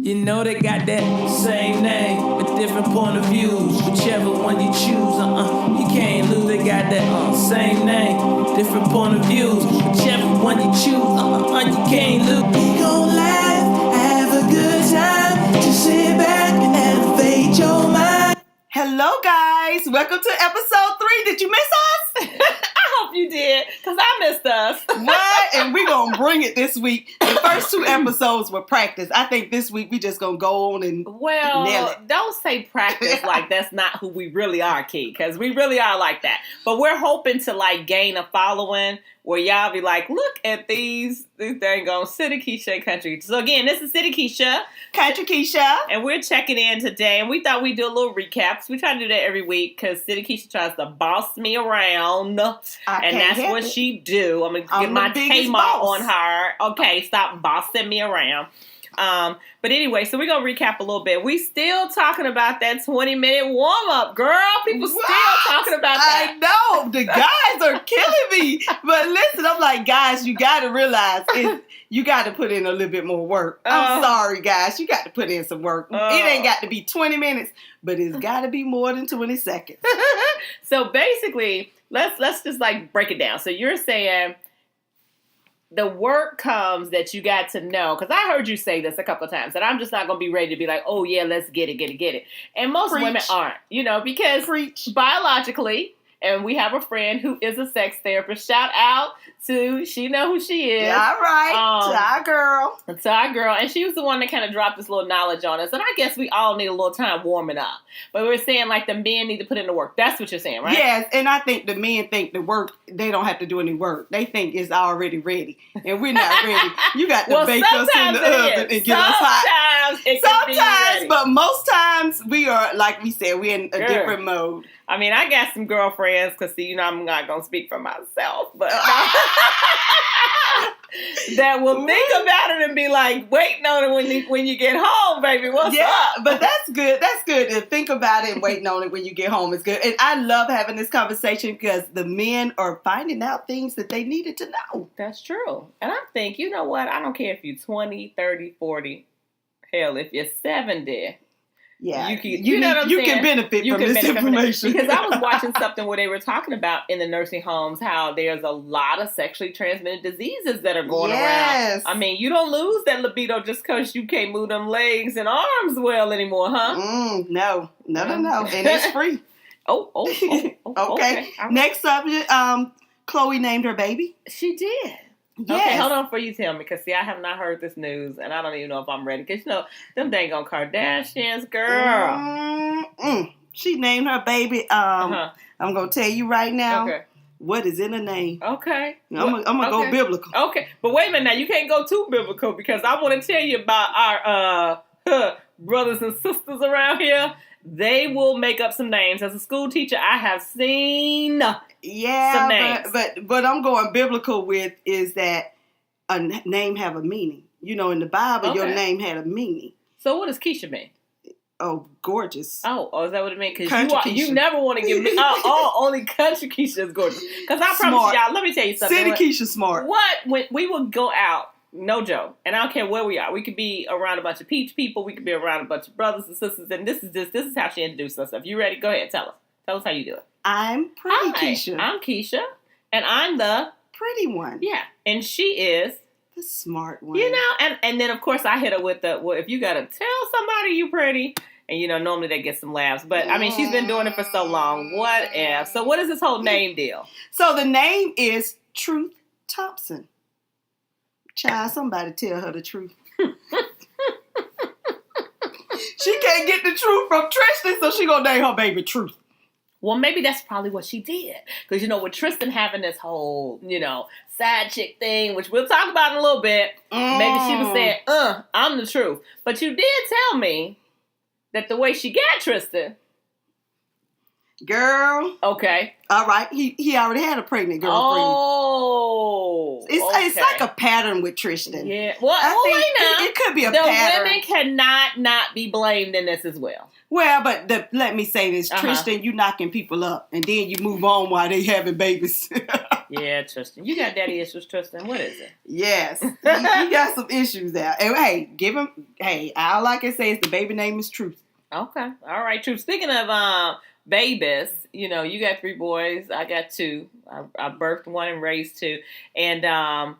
You know they got that same name, but different point of views. Whichever one you choose, you can't lose. They got that same name, different point of views. Whichever one you choose, you can't lose. We gon' laugh, have a good time. Just sit back and elevate your mind. Hello, guys. Welcome to episode 3. Did you miss us? I hope you did, because I missed us. What? And we're going to bring it this week. The first 2 episodes were practice. I think this week we just going to go on and nail it. Don't say practice like that's not who we really are, Key, because we really are like that. But we're hoping to gain a following where y'all be like, look at these dang on City Keisha and Country. So again, this is City Keisha. Country Keisha. And we're checking in today. And we thought we'd do a little recap. We try to do that every week because City Keisha tries to boss me around. And that's what she do. I'm going to get my Tamar on her. Okay, stop bossing me around. But anyway, so we're going to recap a little bit. We still talking about that 20-minute warm-up, girl. People still talking about that. I know. The guys are killing me. But listen, I'm like, guys, you got to realize you got to put in a little bit more work. I'm sorry, guys. You got to put in some work. It ain't got to be 20 minutes, but it's got to be more than 20 seconds. So basically, let's just break it down. So you're saying the work comes that you got to know, because I heard you say this a couple of times, that I'm just not going to be ready to be like, oh yeah, let's get it. And most women aren't, because biologically, and we have a friend who is a sex therapist. Shout out to, she know who she is. Yeah, all right. To our girl. And she was the one that kind of dropped this little knowledge on us. And I guess we all need a little time warming up. But we're saying the men need to put in the work. That's what you're saying, right? Yes. And I think the men think the work, they don't have to do any work. They think it's already ready. And we're not ready. You got to bake us in the oven and get us hot. Sometimes, but most times we are, like we said, we're in a different mode. I mean, I got some girlfriends, because, I'm not going to speak for myself, but that will think about it and be like, waiting on it when you get home, baby. What's up? But that's good. That's good to think about it and waiting on it when you get home is good. And I love having this conversation because the men are finding out things that they needed to know. That's true. And I think, you know what? I don't care if you're 20, 30, 40. Hell, if you're 70. Yeah, you can benefit from this information. Because I was watching something where they were talking about in the nursing homes how there's a lot of sexually transmitted diseases that are going around. I mean, you don't lose that libido just because you can't move them legs and arms well anymore, huh? No. And it's free. Okay. Okay. Next subject, Chloe named her baby. She did. Yes. Okay, hold on before you tell me, because I have not heard this news, and I don't even know if I'm ready. Because them dang on Kardashians, girl. She named her baby. I'm gonna tell you right now. Okay. What is in the name? Okay. I'm gonna go biblical. Okay, but wait a minute now. You can't go too biblical, because I want to tell you about our brothers and sisters around here. They will make up some names. As a school teacher, I have seen some names. But I'm going biblical with is that a name have a meaning. In the Bible, your name had a meaning. So what does Keisha mean? Oh, gorgeous. Oh, is that what it means? Because you never want to give me, only country Keisha is gorgeous. Because I promise y'all, let me tell you something. City Keisha smart. When we would go out, no joke. And I don't care where we are. We could be around a bunch of peach people. We could be around a bunch of brothers and sisters. And this is how she introduced herself. You ready? Go ahead. Tell us. Tell us how you do it. I'm pretty Keisha. I'm Keisha. And I'm the pretty one. Yeah. And she is the smart one. And then of course I hit her with if you got to tell somebody you pretty. And normally they get some laughs. But I mean, she's been doing it for so long. What if? So what is this whole name deal? So the name is Truth Thompson. Child, somebody tell her the truth. She can't get the truth from Tristan, so she gonna name her baby Truth. Well, maybe that's probably what she did. Because, with Tristan having this whole, side chick thing, which we'll talk about in a little bit, maybe she was saying, I'm the truth. But you did tell me that the way she got Tristan, Girl. Okay. All right. He already had a pregnant girlfriend. Oh. It's like a pattern with Tristan. Yeah. Well, I think it could be a the pattern. The women cannot not be blamed in this as well. Well, but let me say this. Tristan, you knocking people up, and then you move on while they having babies. Yeah, Tristan. You got daddy issues, Tristan. What is it? Yes. He got some issues there. And hey, all I can say is the baby name is Truth. Okay. All right, Truth. Speaking of babies, you got 3 boys. I got 2. I birthed 1 and raised 2. And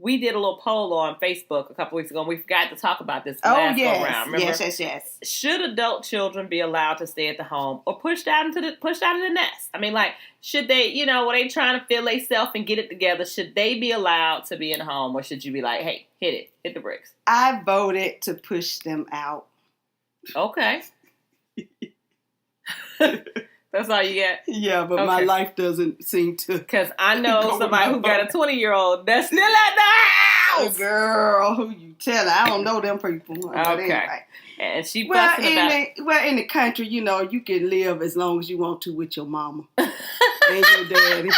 we did a little poll on Facebook a couple weeks ago, and we forgot to talk about this last go round. Remember? Yes. Should adult children be allowed to stay at the home or pushed out of the nest? I mean, like, should they, when they trying to feel themselves and get it together, should they be allowed to be in the home, or should you be like, hey, hit the bricks? I voted to push them out. Okay. That's all you get? Yeah, but my life doesn't seem to. Because I know somebody who got a 20-year-old that's still at the house. Girl, who you telling? I don't know them people. Okay. Anyway. And she in the country, you can live as long as you want to with your mama and your daddy.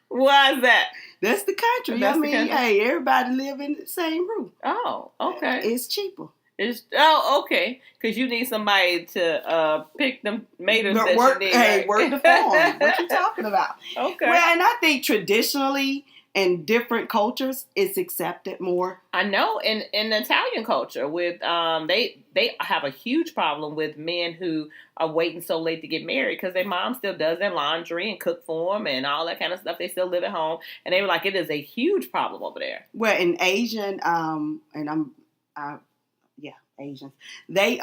Why is that? That's the country. Hey, everybody live in the same roof. Oh, okay. It's cheaper. Okay. Because you need somebody to pick them tomatoes that work, you need. Hey, work the farm. What you talking about? Okay. Well, and I think traditionally in different cultures, it's accepted more. I know in Italian culture, with they have a huge problem with men who are waiting so late to get married because their mom still does their laundry and cook for them and all that kind of stuff. They still live at home, and they were like, it is a huge problem over there. Well, in Asian, Asians, they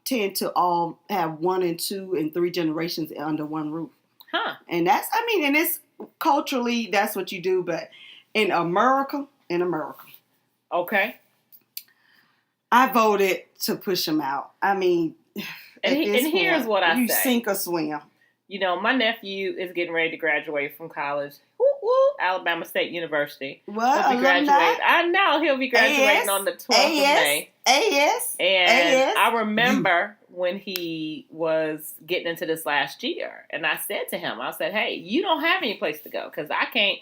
tend to all have 1 and 2 and 3 generations under one roof. Huh. And and it's culturally, that's what you do. But in America. Okay. I voted to push them out. I mean, and here's what I say. You sink or swim. My nephew is getting ready to graduate from college. Alabama State University. What? He'll be graduating. I know he'll be graduating on the 12th of May. And I remember when he was getting into this last year, and I said to him, hey, you don't have any place to go because I can't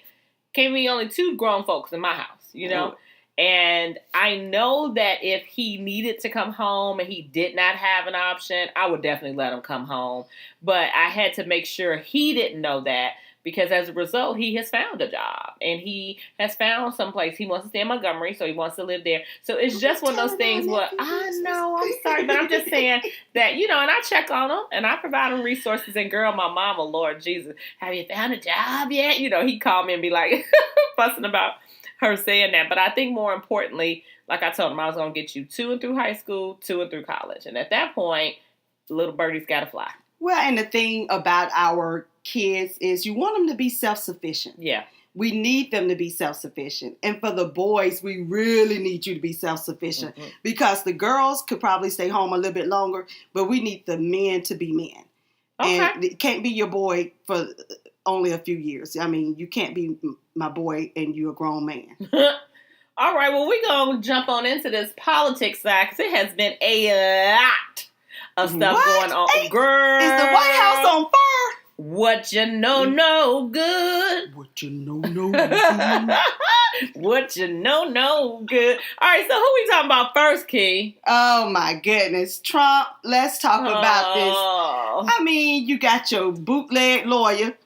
be only 2 grown folks in my house, Oh. And I know that if he needed to come home and he did not have an option, I would definitely let him come home. But I had to make sure he didn't know that, because as a result, he has found a job and he has found someplace. He wants to stay in Montgomery, so he wants to live there. So it's just one of those things where, I know, I'm sorry, but I'm just saying that, and I check on him and I provide him resources. And girl, my mama, Lord Jesus, have you found a job yet? He called me and be like, fussing about her saying that. But I think more importantly, like I told him, I was going to get you 2 and through high school, 2 and through college. And at that point, little birdie's got to fly. Well, and the thing about our kids is you want them to be self-sufficient. Yeah. We need them to be self-sufficient. And for the boys, we really need you to be self-sufficient, because the girls could probably stay home a little bit longer, but we need the men to be men. Okay. And it can't be your boy for only a few years. I mean, you can't be my boy and you're a grown man. All right, well, we're going to jump on into this politics side, because it has been a lot of stuff going on. Girl, is the White House on fire? What you know, no good. What you know, no good. What you know, no good. All right, so who we talking about first, Key? Oh, my goodness. Trump, let's talk about this. I mean, you got your bootleg lawyer,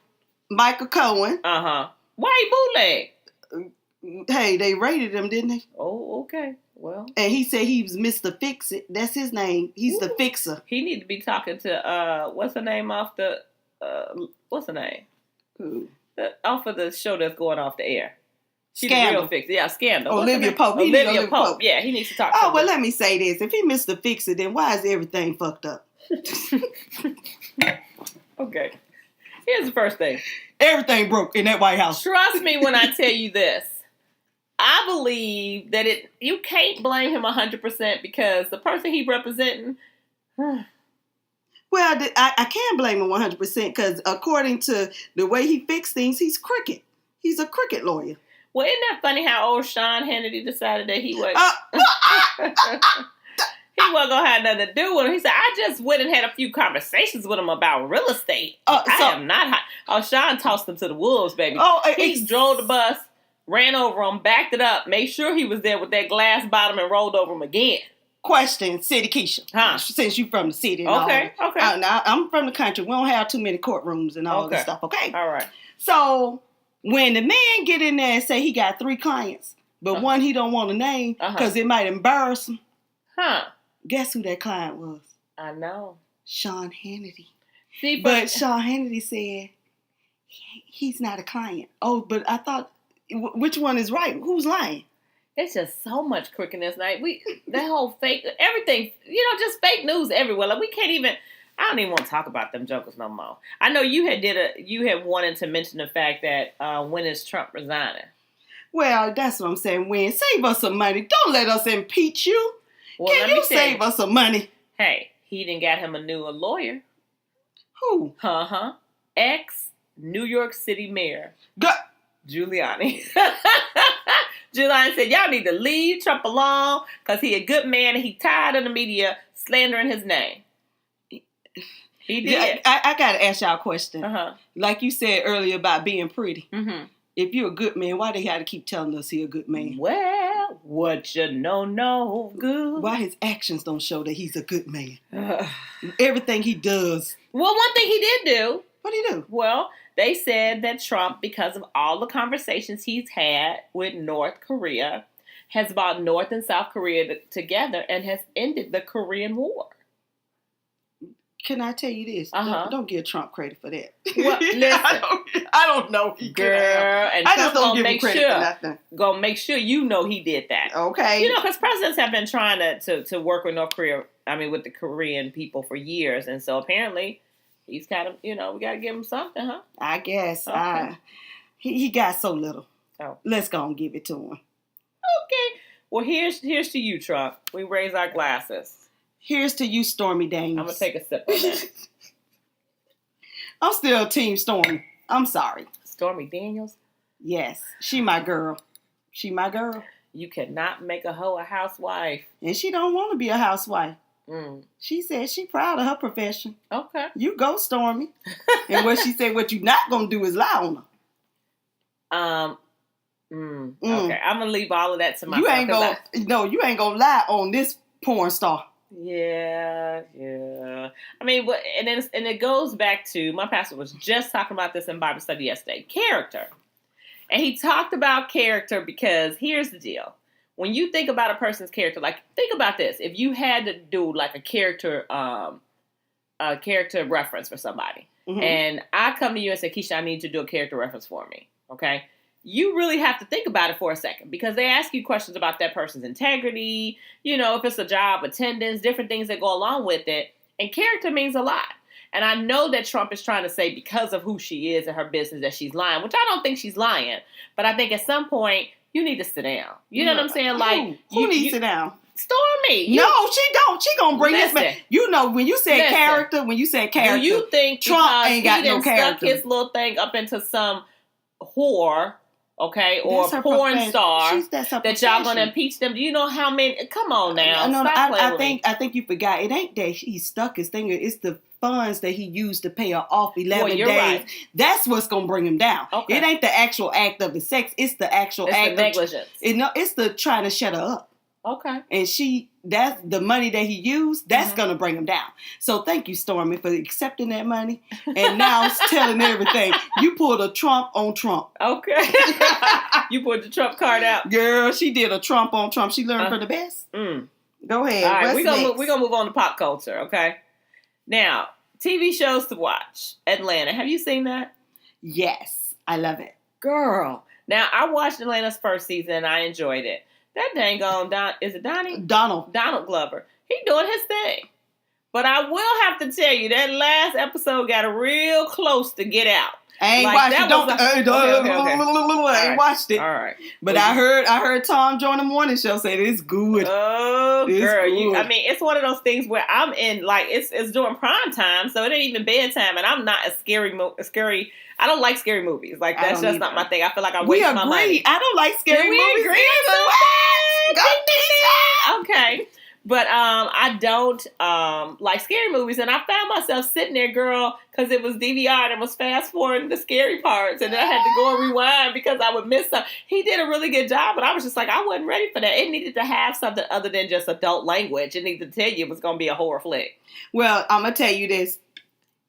Michael Cohen. Uh-huh. Why he bootleg? Hey, they raided him, didn't they? Oh, okay. Well. And he said he was Mr. Fix-It. That's his name. He's the fixer. He need to be talking to, what's her name off the... what's her name? Who? Off of the show that's going off the air. She's Scandal. Real fixer. Yeah, Scandal. Olivia Pope. Olivia Pope. Yeah, he needs to talk to her. Well, let me say this. If he Mr. Fix-It, then why is everything fucked up? Okay. Here's the first thing. Everything broke in that White House. Trust me when I tell you this. I believe that you can't blame him 100% because the person he representing... Well, I can blame him 100% because according to the way he fixed things, he's crooked. He's a crooked lawyer. Well, isn't that funny how old Sean Hannity decided that he was... he he wasn't going to have nothing to do with him. He said, I just went and had a few conversations with him about real estate. I am not hot. Oh, Sean tossed him to the wolves, baby. He drove the bus, ran over him, backed it up, made sure he was there with that glass bottom and rolled over him again. Question, City Keisha. Since you from the city. And okay. I'm from the country. We don't have too many courtrooms and all this stuff, okay? All right. So, when the man get in there and say he got 3 clients, but one he don't want to name because it might embarrass him. Guess who that client was? I know. Sean Hannity. See, but Sean Hannity said he's not a client. Oh, but I thought, which one is right? Who's lying? It's just so much crookedness. Like that whole fake, everything, just fake news everywhere. Like we can't even. I don't even want to talk about them jokers no more. I know you had wanted to mention the fact that when is Trump resigning? Well, that's what I'm saying. When save us some money. Don't let us impeach you. Well, can you save us some money? Hey, he didn't got him a lawyer. Who? Ex-New York City mayor. Giuliani. Giuliani said, y'all need to leave Trump alone because he a good man and he tired of the media slandering his name. He did. Yeah, I got to ask y'all a question. Like you said earlier about being pretty. Mm-hmm. If you're a good man, why they have to keep telling us he a good man? Well, what you know good. Why his actions don't show that he's a good man? Everything he does. Well, one thing he did do. What'd he do? Well, they said that Trump, because of all the conversations he's had with North Korea, has brought North and South Korea together and has ended the Korean War. Can I tell you this? Don't give Trump credit for that. Well, listen, I don't know. Girl, and I just don't give him credit for nothing. Gonna make sure you know he did that. Okay. Because presidents have been trying to work with North Korea. I mean, with the Korean people for years, and so apparently he's kind of, we got to give him something, huh? I guess. Okay. He got so little. Oh. Let's go and give it to him. Okay. Well, here's to you, Trump. We raise our glasses. Here's to you, Stormy Daniels. I'm going to take a sip of that. I'm still Team Stormy. I'm sorry. Stormy Daniels? Yes. She my girl. You cannot make a hoe a housewife. And she don't want to be a housewife. She said she proud of her profession. Okay. You go, Stormy. And what she said, what you not going to do is lie on her. Okay. I'm going to leave all of that to myself. You ain't going to lie on this porn star. Yeah. I mean, and it goes back to, my pastor was just talking about this in Bible study yesterday, character. And he talked about character because here's the deal. When you think about a person's character, like think about this. If you had to do like a character reference for somebody, and I come to you and say, Keisha, I need you to do a character reference for me. Okay. You really have to think about it for a second because they ask you questions about that person's integrity, if it's a job, attendance, different things that go along with it. And character means a lot. And I know that Trump is trying to say because of who she is and her business that she's lying, which I don't think she's lying. But I think at some point you need to sit down. You know what I'm saying? Like who needs to sit down? Stormy. No, she don't. She gonna bring this back. When you said character, do you think Trump ain't got no character? Stuck his little thing up into some whore? Okay, or a porn star that y'all gonna impeach them. Do you know how many? Come on now. I think you forgot. It ain't that he stuck his finger. It's the funds that he used to pay her off 11 days. Right. That's what's gonna bring him down. Okay. It ain't the actual act of the sex. It's the actual act of negligence. It's the trying to shut her up. Okay. And that's the money that he used, that's going to bring him down. So thank you, Stormy, for accepting that money. And now it's telling everything. You pulled a Trump on Trump. Okay. You pulled the Trump card out. Girl, she did a Trump on Trump. She learned from the best. Go ahead. All right, we're going to move on to pop culture, okay? Now, TV shows to watch. Atlanta. Have you seen that? Yes. I love it. Girl. Now, I watched Atlanta's first season and I enjoyed it. That dang on is it Donnie? Donald Glover. He doing his thing. But I will have to tell you, that last episode got real close to Get Out. I ain't watched it. All right. But I heard Tom join the morning show say it's good. Oh, it's girl. Good. It's one of those things where I'm in, like, it's during prime time, so it ain't even bedtime, and I'm not a scary. I don't like scary movies. Like, that's just not my thing. I feel like I'm wasting my money. I don't like scary movies. Okay. But I don't like scary movies, and I found myself sitting there, girl, because it was DVR and was fast forwarding the scary parts, and then I had to go and rewind because I would miss something. He did a really good job, but I was just like, I wasn't ready for that. It needed to have something other than just adult language. It needed to tell you it was going to be a horror flick. Well, I'm gonna tell you this: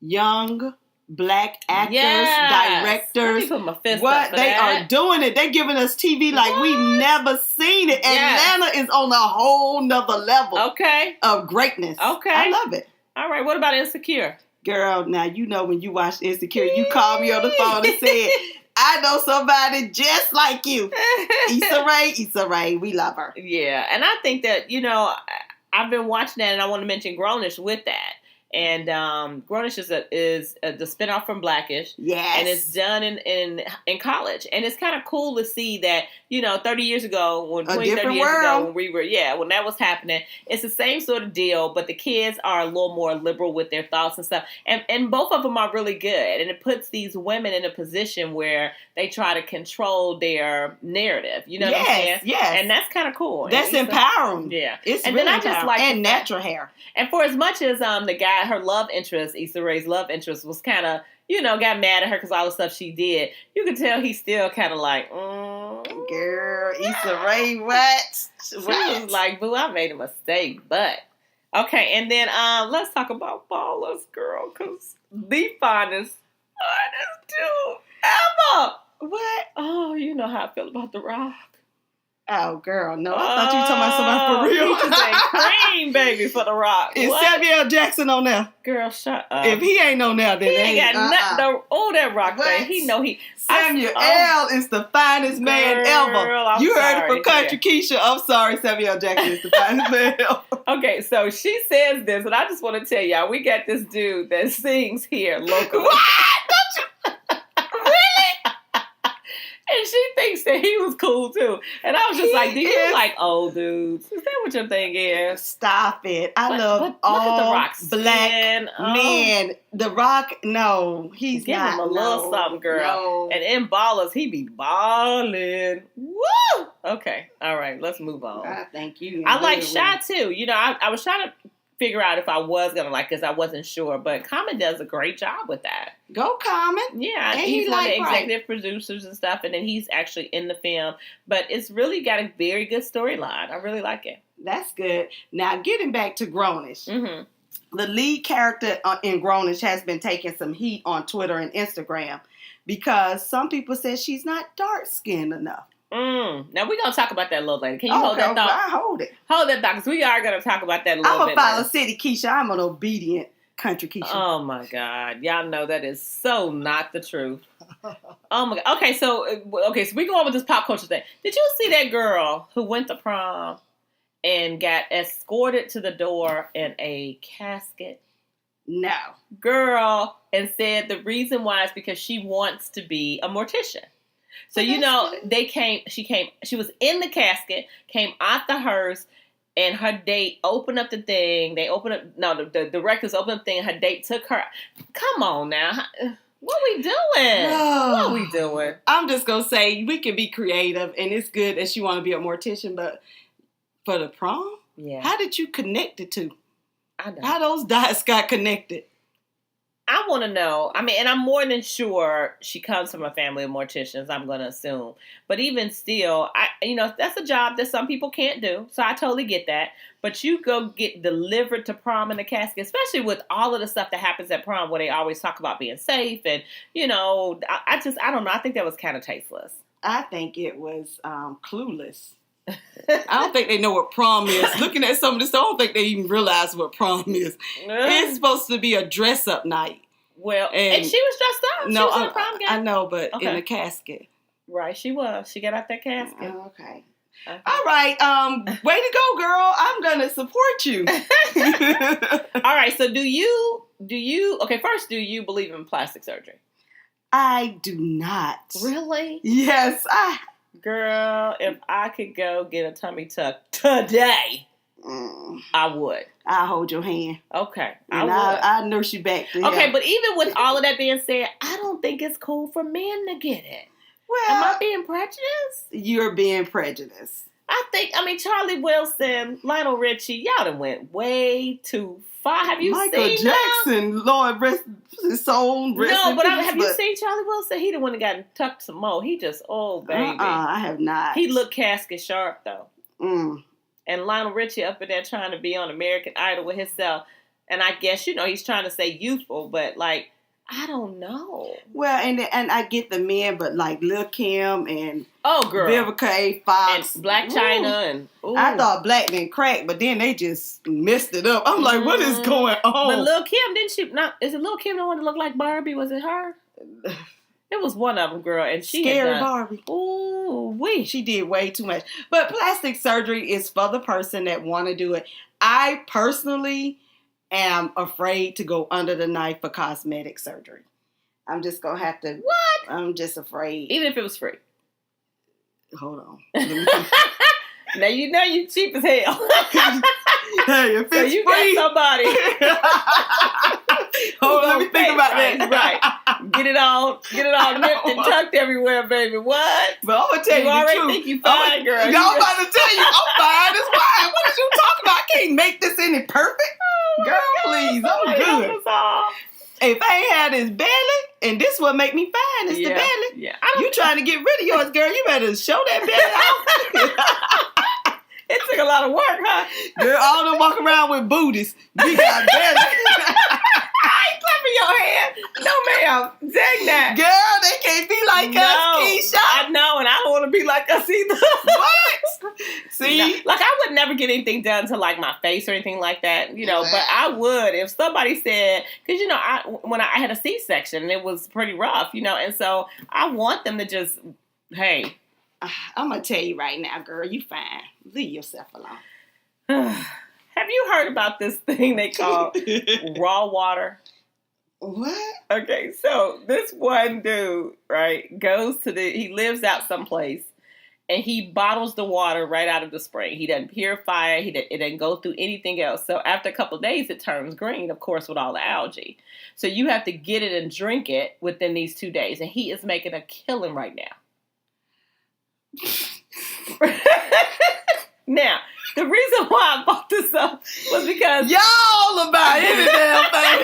young Black actors, directors, what they are doing it. They're giving us TV like we've never seen it. Atlanta is on a whole nother level of greatness. Okay. I love it. All right. What about Insecure? Girl, now you know when you watch Insecure, you called me on the phone and said, I know somebody just like you. Issa Rae, we love her. Yeah. And I think that, I've been watching that, and I want to mention Grownish with that. And Grownish is the spinoff from Blackish. Yes. And it's done in college. And it's kind of cool to see that, 30 years ago, when that was happening, it's the same sort of deal, but the kids are a little more liberal with their thoughts and stuff. And both of them are really good. And it puts these women in a position where they try to control their narrative. You know what I'm saying? Yes. And that's kind of cool. That's empowering. Yeah. It's and really then I just like and natural hair. And for as much as the guy, her love interest, Issa Rae's love interest, was kind of, got mad at her because all the stuff she did, you could tell he's still kind of like, girl, Issa Rae, what? She was like, boo, I made a mistake, but. Okay, and then let's talk about Ballers, girl, because the finest dude ever. What? Oh, you know how I feel about The Rock. Oh, girl, no. I thought you were talking about somebody for real. Peaches and cream, baby, for The Rock. Is Samuel Jackson on there? Girl, shut up. If he ain't on there, then he ain't got nothing. That Rock thing. He know he. Samuel is the finest man ever. You heard it from Country Keisha. I'm sorry, Samuel Jackson is the finest man ever. Okay, so she says this, and I just want to tell y'all, we got this dude that sings here locally. What? Don't you? Really? And she thinks that he was cool too. And I was just like, do you like old dudes? Is that what your thing is? Stop it. I love all black men. The Rock, no, he's Give not. Give him a little something, girl. No. And in Ballers, he be balling. Woo! Okay, all right, let's move on. Thank you. I like Shy too. I was trying to figure out if I was going to like, because I wasn't sure. But Common does a great job with that. Go Common. Yeah, and he's one of the executive producers and stuff, and then he's actually in the film. But it's really got a very good storyline. I really like it. That's good. Now, getting back to Grownish. Mm-hmm. The lead character in Grownish has been taking some heat on Twitter and Instagram because some people said she's not dark-skinned enough. Now, we're going to talk about that a little later. Can you hold that thought? I hold it. Hold that thought, because we are going to talk about that a little bit. I'm a follow City Keisha. I'm an obedient Country Keisha. Oh, my God. Y'all know that is so not the truth. Oh, my God. Okay, so we go on with this pop culture thing. Did you see that girl who went to prom and got escorted to the door in a casket? No. Girl, and said the reason why is because she wants to be a mortician. So, she was in the casket, came out the hearse, and her date opened up the thing. The directors opened up the thing, and her date took her. Come on now. What we doing? What we doing? I'm just going to say, we can be creative, and it's good that you want to be a mortician, but for the prom? Yeah. How did you connect the two? I know. How those dots got connected? I want to know. I mean, and I'm more than sure she comes from a family of morticians, I'm going to assume. But even still, that's a job that some people can't do. So I totally get that. But you go get delivered to prom in a casket, especially with all of the stuff that happens at prom where they always talk about being safe. And, I don't know. I think that was kind of tasteless. I think it was clueless. I don't think they know what prom is. Looking at some of this, I don't think they even realize what prom is. It's supposed to be a dress-up night. Well, and she was dressed up. No, she was in a prom gown. I know, but in a casket. Right, she was. She got out that casket. Okay. All right. Way to go, girl. I'm gonna support you. All right. So, do you? Okay. First, do you believe in plastic surgery? I do not. Really? Yes. Girl, if I could go get a tummy tuck today, I would. I'll hold your hand. Okay. And I'll nurse you back. Okay, but even with all of that being said, I don't think it's cool for men to get it. Well, am I being prejudiced? You're being prejudiced. I mean, Charlie Wilson, Lionel Richie, y'all done went way too far. Have you Michael seen Jackson, them? Lord rest his soul. No, but have you seen Charlie Wilson? He the one that got tucked some more. He just, baby. I have not. He looked casket sharp, though. Mm. And Lionel Richie up in there trying to be on American Idol with himself. And I guess, he's trying to say youthful, but, like, I don't know. Well, and I get the men, but, like, Lil' Kim and girl. Vivica A. Fox. And Black China. I thought Black didn't crack, but then they just messed it up. I'm like, what is going on? But Lil' Kim, is it Lil' Kim the one that looked like Barbie? Was it her? It was one of them, girl, and she Scary Barbie. Ooh, she did way too much. But plastic surgery is for the person that want to do it. I personally am afraid to go under the knife for cosmetic surgery. I'm just gonna have to. What? I'm just afraid. Even if it was free. Hold on. Now you know you cheap as hell. Hey, if it's you free, got somebody. Hold on, let me think about that. Right. Get it all nipped and tucked everywhere, baby. What? But I'm gonna tell you the already truth. think you fine, girl. I'm about to tell you, I'm fine as wine. What are you talking about? I can't make this any perfect. Girl, please, I'm good. If I ain't had this belly, and this what make me fine, it's the belly. Yeah. You trying to get rid of yours, girl, you better show that belly out. It took a lot of work, huh? Girl, all them walk around with booties. We got belly. I ain't clapping your hand. No, ma'am. Dang that. Girl, they can't be like us, Keisha. I know, and I don't want to be like us either. What? See? Like, I would never get anything done to, like, my face or anything like that, but I would if somebody said, because, when I had a C-section, and it was pretty rough, and so I want them to just, hey. I'm going to tell you right now, girl, you fine. Leave yourself alone. Have you heard about this thing they call raw water? What? Okay, so this one dude, right, he lives out someplace, and he bottles the water right out of the spring. He doesn't purify it. It doesn't go through anything else. So after a couple of days, it turns green, of course, with all the algae. So you have to get it and drink it within these 2 days, and he is making a killing right now. Now, the reason why I brought this up was because y'all about any damn thing.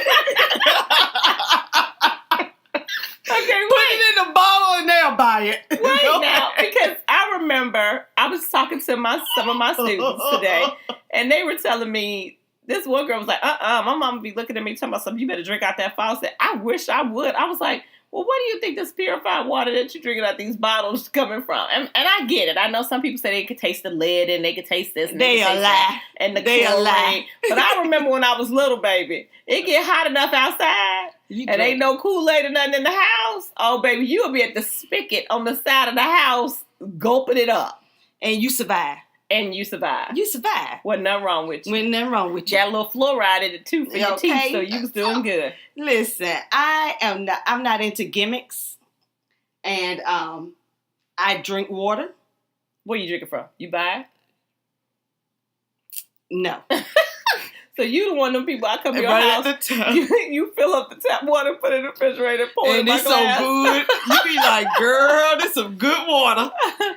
Okay, put it in the bottle and they'll buy it. Wait now, because I remember I was talking to some of my students today, and they were telling me, this one girl was like, my mom would be looking at me talking about something, you better drink out that faucet. I wish I would. I was like, well, what do you think this purified water that you're drinking out these bottles coming from? And I get it. I know some people say they could taste the lead and they could taste this. And they a lie. And they a lie. But I remember when I was little, baby, it get hot enough outside and ain't no Kool-Aid or nothing in the house. Oh, baby, you'll be at the spigot on the side of the house gulping it up. And you survive. You survive. Wasn't nothing wrong with you. Wasn't nothing wrong with you. Got a little fluoride in it too for your teeth, so you was doing good. Listen, I'm not into gimmicks, and I drink water. Where you drinking from? You buy? No. So you the one of them people, I come to your house, you fill up the tap water, put it in the refrigerator, pour it in my glass. And it's so good. You be like, girl, this some good water.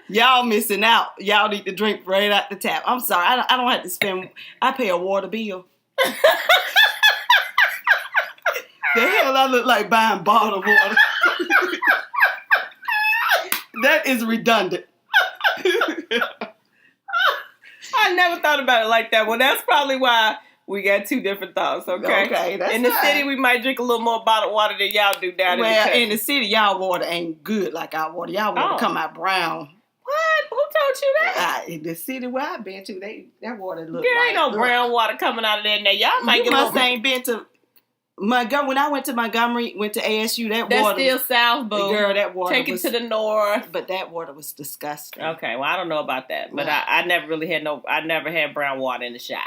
Y'all missing out. Y'all need to drink right out the tap. I'm sorry. I don't have to spend, I pay a water bill. The hell I look like buying bottled water. That is redundant. I never thought about it like that. Well, that's probably why we got two different thoughts, okay? Okay, that's in the city, we might drink a little more bottled water than y'all do down in the country. In the city, y'all water ain't good like our water. Y'all water come out brown. What? Who told you that? In the city where I've been to, that water look there ain't no brown water coming out of there. Now, y'all might get must ain't been to Montgomery. When I went to Montgomery, went to ASU, that's water. That's still south, boo. Girl, that water Take it to the north. But that water was disgusting. Okay, well, I don't know about that. But I never really had I never had brown water in the shower.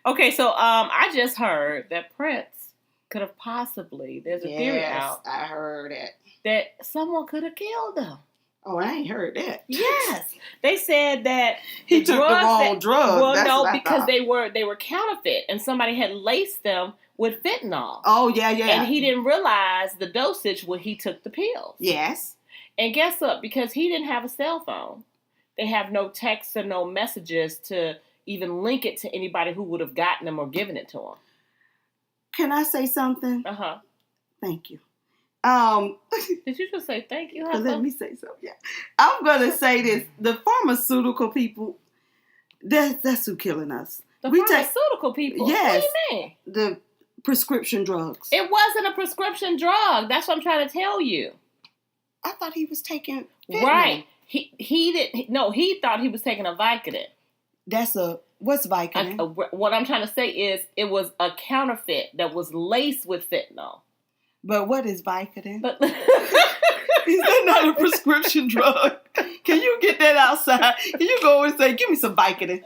Okay, so I just heard that Prince could have possibly, there's a theory out. I heard that someone could have killed him. Oh, I ain't heard that. Yes. They said that he took the wrong drug. Well, no, because they were counterfeit and somebody had laced them with fentanyl. Oh, yeah. And he didn't realize the dosage when he took the pills. Yes. And guess what? Because he didn't have a cell phone, they have no texts or no messages to even link it to anybody who would have gotten them or given it to them. Can I say something? Uh-huh. Thank you. Did you just say thank you? Let me say something. Yeah. I'm going to say this. The pharmaceutical people, that's who killing us. Pharmaceutical people? Yes. What do you mean? The prescription drugs. It wasn't a prescription drug. That's what I'm trying to tell you. I thought he was taking fentanyl. Right. He didn't. No, he thought he was taking a Vicodin. What's Vicodin? What I'm trying to say is it was a counterfeit that was laced with fentanyl. But what is Vicodin? But is that not a prescription drug? Can you get that outside? Can you go and say, give me some Vicodin?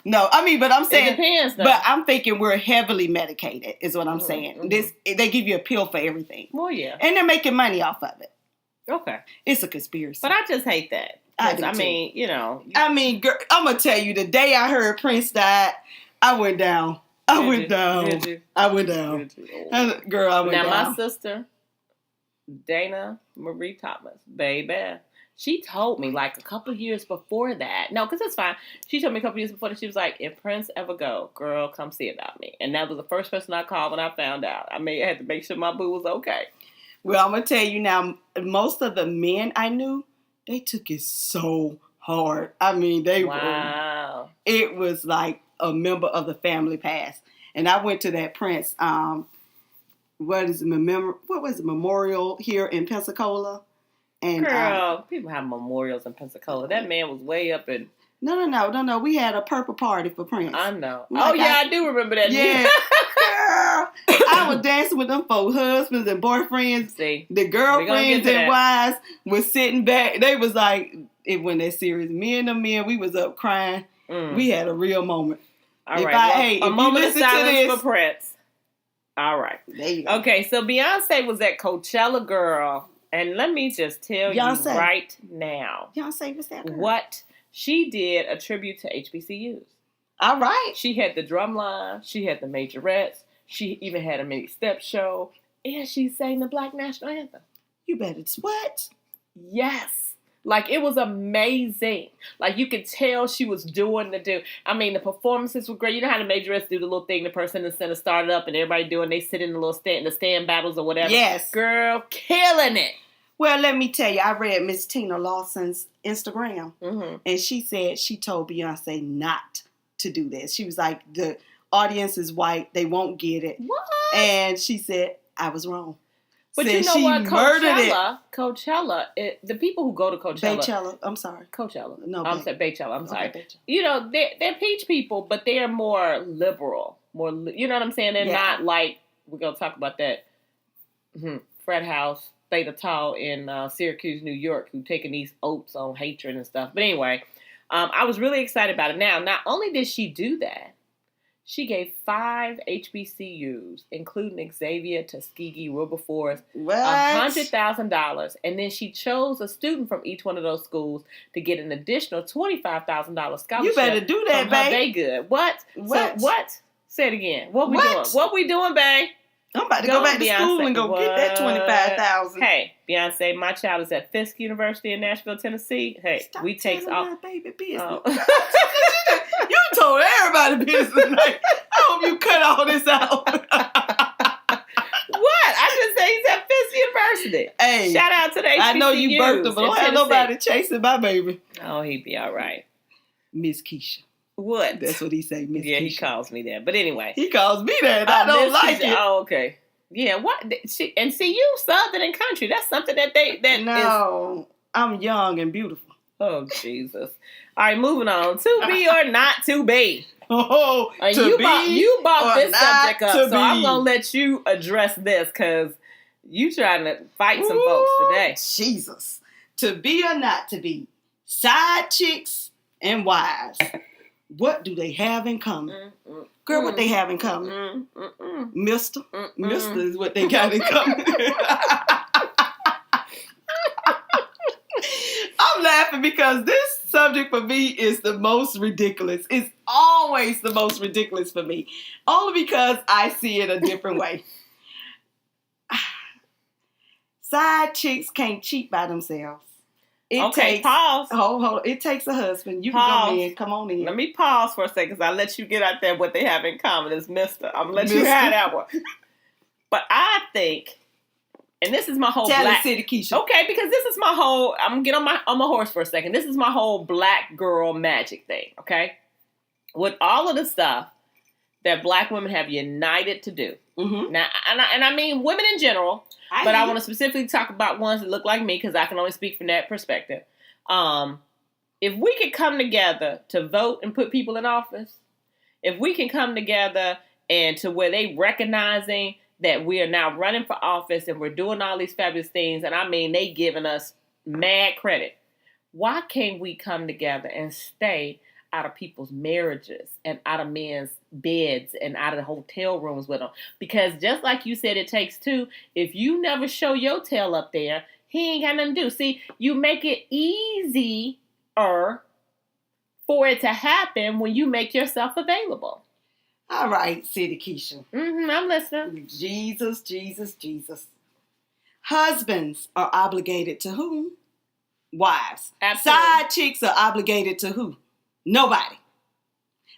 No, I mean, but I'm saying, it depends, though. But I'm thinking we're heavily medicated is what I'm saying. Mm-hmm. They give you a pill for everything. Well, yeah. And they're making money off of it. Okay. It's a conspiracy. But I just hate that. I mean, you know. I mean, girl, I'm going to tell you, the day I heard Prince died, I went down. I went down. Girl, I went down. Now, my sister, Dana Marie Thomas, baby, she told me like a couple of years before that. No, because it's fine. She told me a couple of years before that she was like, if Prince ever go, girl, come see about me. And that was the first person I called when I found out. I mean, I had to make sure my boo was okay. Well, I'm going to tell you now, most of the men I knew, they took it so hard. I mean, wow. It was like a member of the family passed. And I went to that Prince, what was it, memorial here in Pensacola. And, girl, people have memorials in Pensacola. That man was way up in... No. We had a purple party for Prince. I know. I do remember that. Yeah. Girl, I was dancing with them folks, husbands and boyfriends. See, the girlfriends and wives was sitting back. They was like, it wasn't that serious. Me and the men, we was up crying. We had a real moment. All right. A moment of silence for Prince. All right. There you go. Okay, so Beyonce was at Coachella, girl. And let me just tell you right now. Beyonce was that girl. What she did a tribute to HBCUs. All right. She had the drum line. She had the majorettes. She even had a mini step show. And she sang the Black National Anthem. You bet it's what? Yes. Like, it was amazing. Like, you could tell she was doing I mean, the performances were great. You know how the majorettes do the little thing, the person in the center started up and everybody they sit in the little stand battles or whatever. Yes. Girl, killing it. Well, let me tell you, I read Miss Tina Lawson's Instagram, and she said she told Beyonce not to do this. She was like, the audience is white, they won't get it. What? And she said, I was wrong. But you know what? Coachella, the people who go to Coachella. Coachella. I'm sorry, Baychella. I'm sorry. Baychella. You know, they're peach people, but they're more liberal. You know what I'm saying? They're not like, we're going to talk about that, Fred House, Theta Tau in Syracuse, New York, who taking these oaths on hatred and stuff. But anyway, I was really excited about it. Now, not only did she do that, she gave 5 HBCUs, including Xavier, Tuskegee, Wilberforce, $100,000. And then she chose a student from each one of those schools to get an additional $25,000 scholarship. You better do that, babe. Good. What? So what? Say it again. What we doing? What we doing, babe? I'm about to go back to school and go get that $25,000. Hey, Beyonce, my child is at Fisk University in Nashville, Tennessee. Hey, stop we take all my baby business. You told everybody business. Like, I hope you cut all this out. What? I just said he's at Fisk University. Hey, shout out to the HBCUs. I know you birthed him, but don't have nobody chasing my baby. Oh, he'd be all right. Miss Keisha. What? That's what he say, Miss Keisha. Yeah, he calls me that. But anyway. He calls me that. I don't like it. Oh, okay. Yeah, what? And see, you Southern and country. that's something that No, I'm young and beautiful. Oh, Jesus. All right, moving on. To be or not to be. Oh, you bought this subject up, so I'm going to let you address this because you trying to fight some folks today. Jesus. To be or not to be. Side chicks and wives. What do they have in common? Girl, what they have in common? Mister. Mister is what they got in common. I'm laughing because this subject for me is the most ridiculous. It's always the most ridiculous for me. Only because I see it a different way. Side chicks can't cheat by themselves. Pause. Hold. It takes a husband. You pause. Can go in. Come on in. Let me pause for a second because I let you get out there what they have in common is Mister. I'm going to let you have that one. But I think, and this is my whole City, Keisha. Okay, because this is my whole, I'm going to get on my horse for a second. This is my whole black girl magic thing, okay? With all of the stuff that black women have united to do. Mm-hmm. Now, and I mean women in general, but I want to specifically talk about ones that look like me because I can only speak from that perspective. If we could come together to vote and put people in office, if we can come together and to where they recognizing that we are now running for office and we're doing all these fabulous things, and I mean they giving us mad credit, why can't we come together and stay out of people's marriages and out of men's beds and out of the hotel rooms with them? Because just like you said, it takes two. If you never show your tail up there, he ain't got nothing to do. See, you make it easier for it to happen when you make yourself available. All right, City Keisha. I'm listening. Jesus. Husbands are obligated to whom? Wives. Absolutely. Side chicks are obligated to who? Nobody.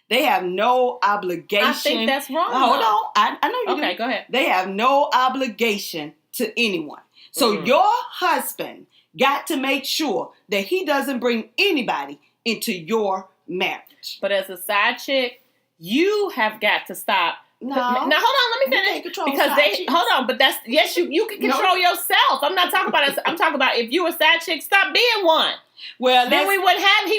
They have no obligation. I think that's wrong. Hold on. I know you do. Okay, go ahead. They have no obligation to anyone. So your husband got to make sure that he doesn't bring anybody into your marriage. But as a side chick, you have got to stop. No. Now hold on, let me finish. Because hold on, but that's you can control yourself. I'm not talking about I'm talking about if you a side chick, stop being one. Well, then he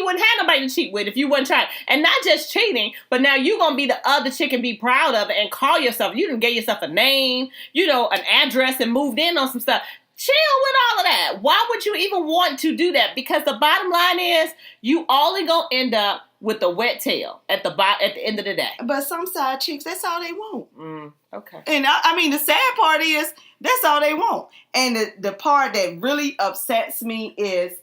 wouldn't have nobody to cheat with if you wasn't trying. And not just cheating, but now you're gonna be the other chick and be proud of it and call yourself. You done gave yourself a name, an address, and moved in on some stuff. Chill with all of that. Why would you even want to do that? Because the bottom line is you only gonna end up with the wet tail at the end of the day. But some side chicks, that's all they want. Okay. And I mean, the sad part is that's all they want. And the part that really upsets me is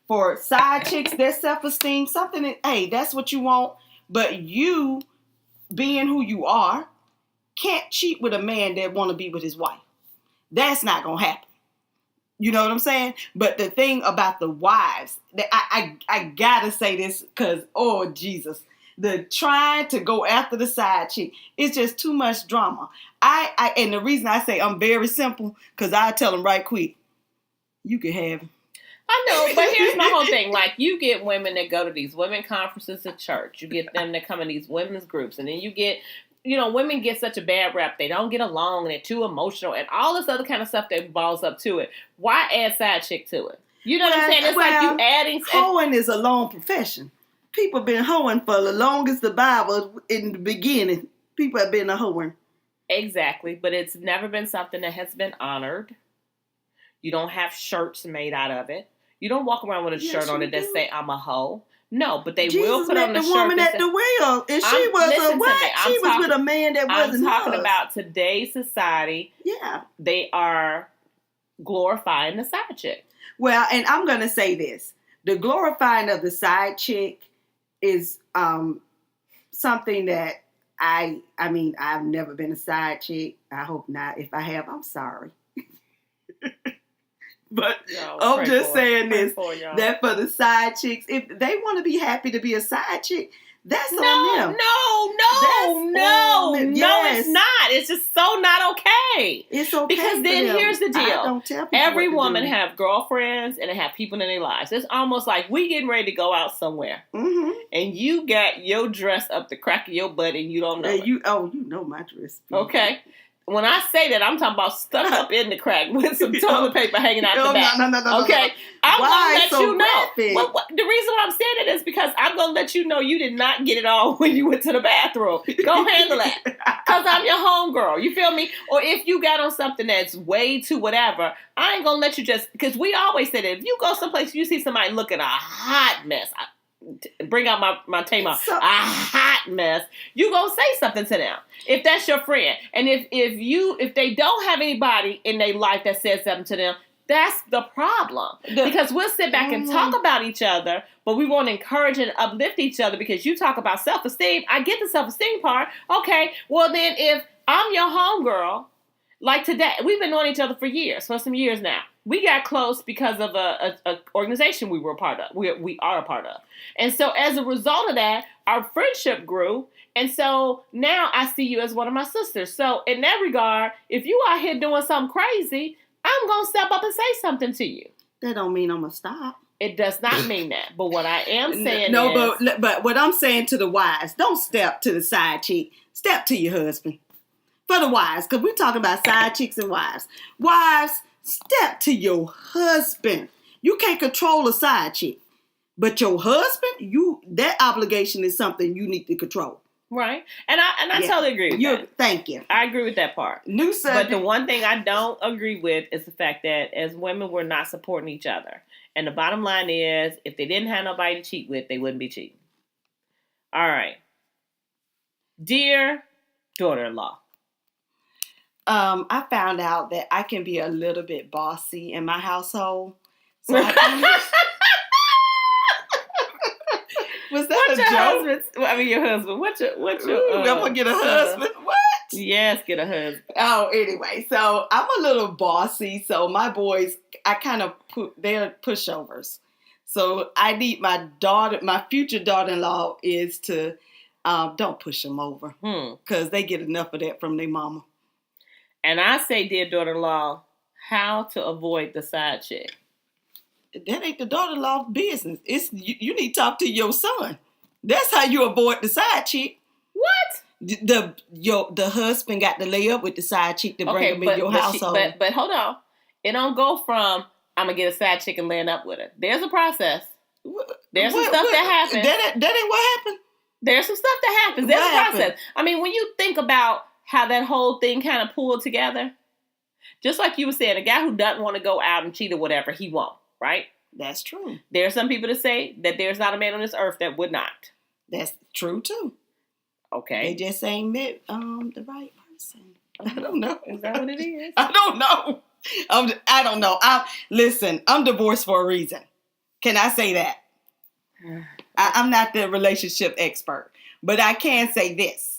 for side chicks, their self-esteem, something that, hey, that's what you want. But you, being who you are, can't cheat with a man that want to be with his wife. That's not gonna happen. You know what I'm saying? But the thing about the wives, that I gotta say this because, oh, Jesus, the trying to go after the side chick, it's just too much drama. And the reason I say I'm very simple, because I tell them right quick, you can have him. I know, but here's my whole thing. Like, you get women that go to these women conferences at church. You get them that come in these women's groups. And then you get, women get such a bad rap. They don't get along and they're too emotional and all this other kind of stuff that balls up to it. Why add side chick to it? You know what I'm saying? It's like you adding... Hoeing is a long profession. People been hoeing for the longest the Bible in the beginning. People have been a hoeing. Exactly, but it's never been something that has been honored. You don't have shirts made out of it. You don't walk around with a shirt on it that say I'm a hoe. No, but they will put on the shirt. Woman at the wheel, and she was a what? She was with a man that wasn't hers. I'm talking about today's society. Yeah, they are glorifying the side chick. Well, and I'm gonna say this: the glorifying of the side chick is something that I mean, I've never been a side chick. I hope not. If I have, I'm sorry. But I'm just saying this, that for the side chicks, if they want to be happy to be a side chick, that's on them. No, it's not. It's just so not okay. It's okay. Because then here's the deal. I don't tell people every woman have girlfriends and they have people in their lives. It's almost like we getting ready to go out somewhere. Mm-hmm. And you got your dress up the crack of your butt and you don't know it. You know my dress. Okay. When I say that, I'm talking about stuck up in the crack with some toilet paper hanging out the back. No. Okay? I'm going to let you know. Well, the reason why I'm saying it is because I'm going to let you know you did not get it all when you went to the bathroom. Go handle that. Because I'm your homegirl. You feel me? Or if you got on something that's way too whatever, I ain't going to let you just... Because we always say that if you go someplace, you see somebody looking a hot mess... Bring out my Tamar, a hot mess. You gonna say something to them if that's your friend, and if they don't have anybody in their life that says something to them, that's the problem. Because we'll sit back and talk about each other, but we won't encourage and uplift each other. Because you talk about self-esteem, I get the self-esteem part. Okay, well then if I'm your homegirl, like today, we've been knowing each other for some years now. we got close because of a organization we were a part of. We are a part of. And so as a result of that, our friendship grew. And so now I see you as one of my sisters. So in that regard, if you out here doing something crazy, I'm going to step up and say something to you. That don't mean I'm going to stop. It does not mean that. But what I am saying but what I'm saying to the wives, don't step to the side chick. Step to your husband. For the wives, because we're talking about side chicks and wives. Wives, step to your husband. You can't control a side chick. But your husband, that obligation is something you need to control. Right. And I totally agree with that. Thank you. I agree with that part. New subject. But the one thing I don't agree with is the fact that as women, we're not supporting each other. And the bottom line is, if they didn't have nobody to cheat with, they wouldn't be cheating. All right. Dear daughter-in-law. I found out that I can be a little bit bossy in my household. So was that what's a your joke? husband? I mean, your husband. What's your? I'm gonna get a husband. What? Yes, get a husband. Oh, anyway, so I'm a little bossy. So my boys, I kind of they're pushovers. So I need my future daughter-in-law is to don't push them over because they get enough of that from their mama. And I say, dear daughter-in-law, how to avoid the side chick. That ain't the daughter-in-law business. It's you need to talk to your son. That's how you avoid the side chick. What? The husband got to lay up with the side chick to bring him in your household. But hold on. It don't go from I'm gonna get a side chick and land up with her. There's a process. There's some stuff that happens. That ain't what happened. There's some stuff that happens. There's a process. I mean, when you think about how that whole thing kind of pulled together, just like you were saying, a guy who doesn't want to go out and cheat or whatever, he won't, right? That's true. There are some people that say that there's not a man on this earth that would not. That's true too. Okay. They just ain't met the right person. I don't know. Is that what it is? I don't know. I don't know. Listen, I'm divorced for a reason. Can I say that? I'm not the relationship expert, but I can say this.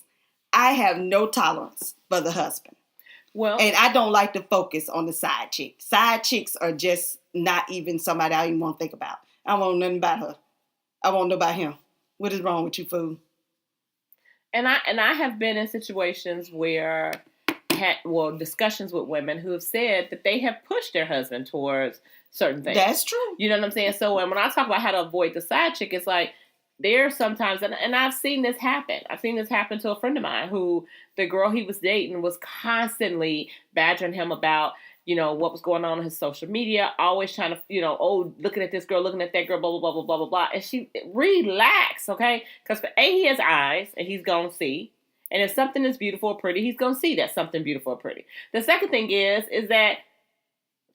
I have no tolerance for the husband. Well, and I don't like to focus on the side chick. Side chicks are just not even somebody I even want to think about. I don't want nothing about her. I want to know about him. What is wrong with you, fool? And I have been in situations where discussions with women who have said that they have pushed their husband towards certain things. That's true. You know what I'm saying? So when I talk about how to avoid the side chick, it's like there are sometimes, and I've seen this happen. I've seen this happen to a friend of mine who the girl he was dating was constantly badgering him about, what was going on his social media, always trying to, looking at this girl, looking at that girl, blah, blah, blah, blah, blah, blah, blah. And she, relax, okay? Because he has eyes, and he's going to see. And if something is beautiful or pretty, he's going to see that something beautiful or pretty. The second thing is that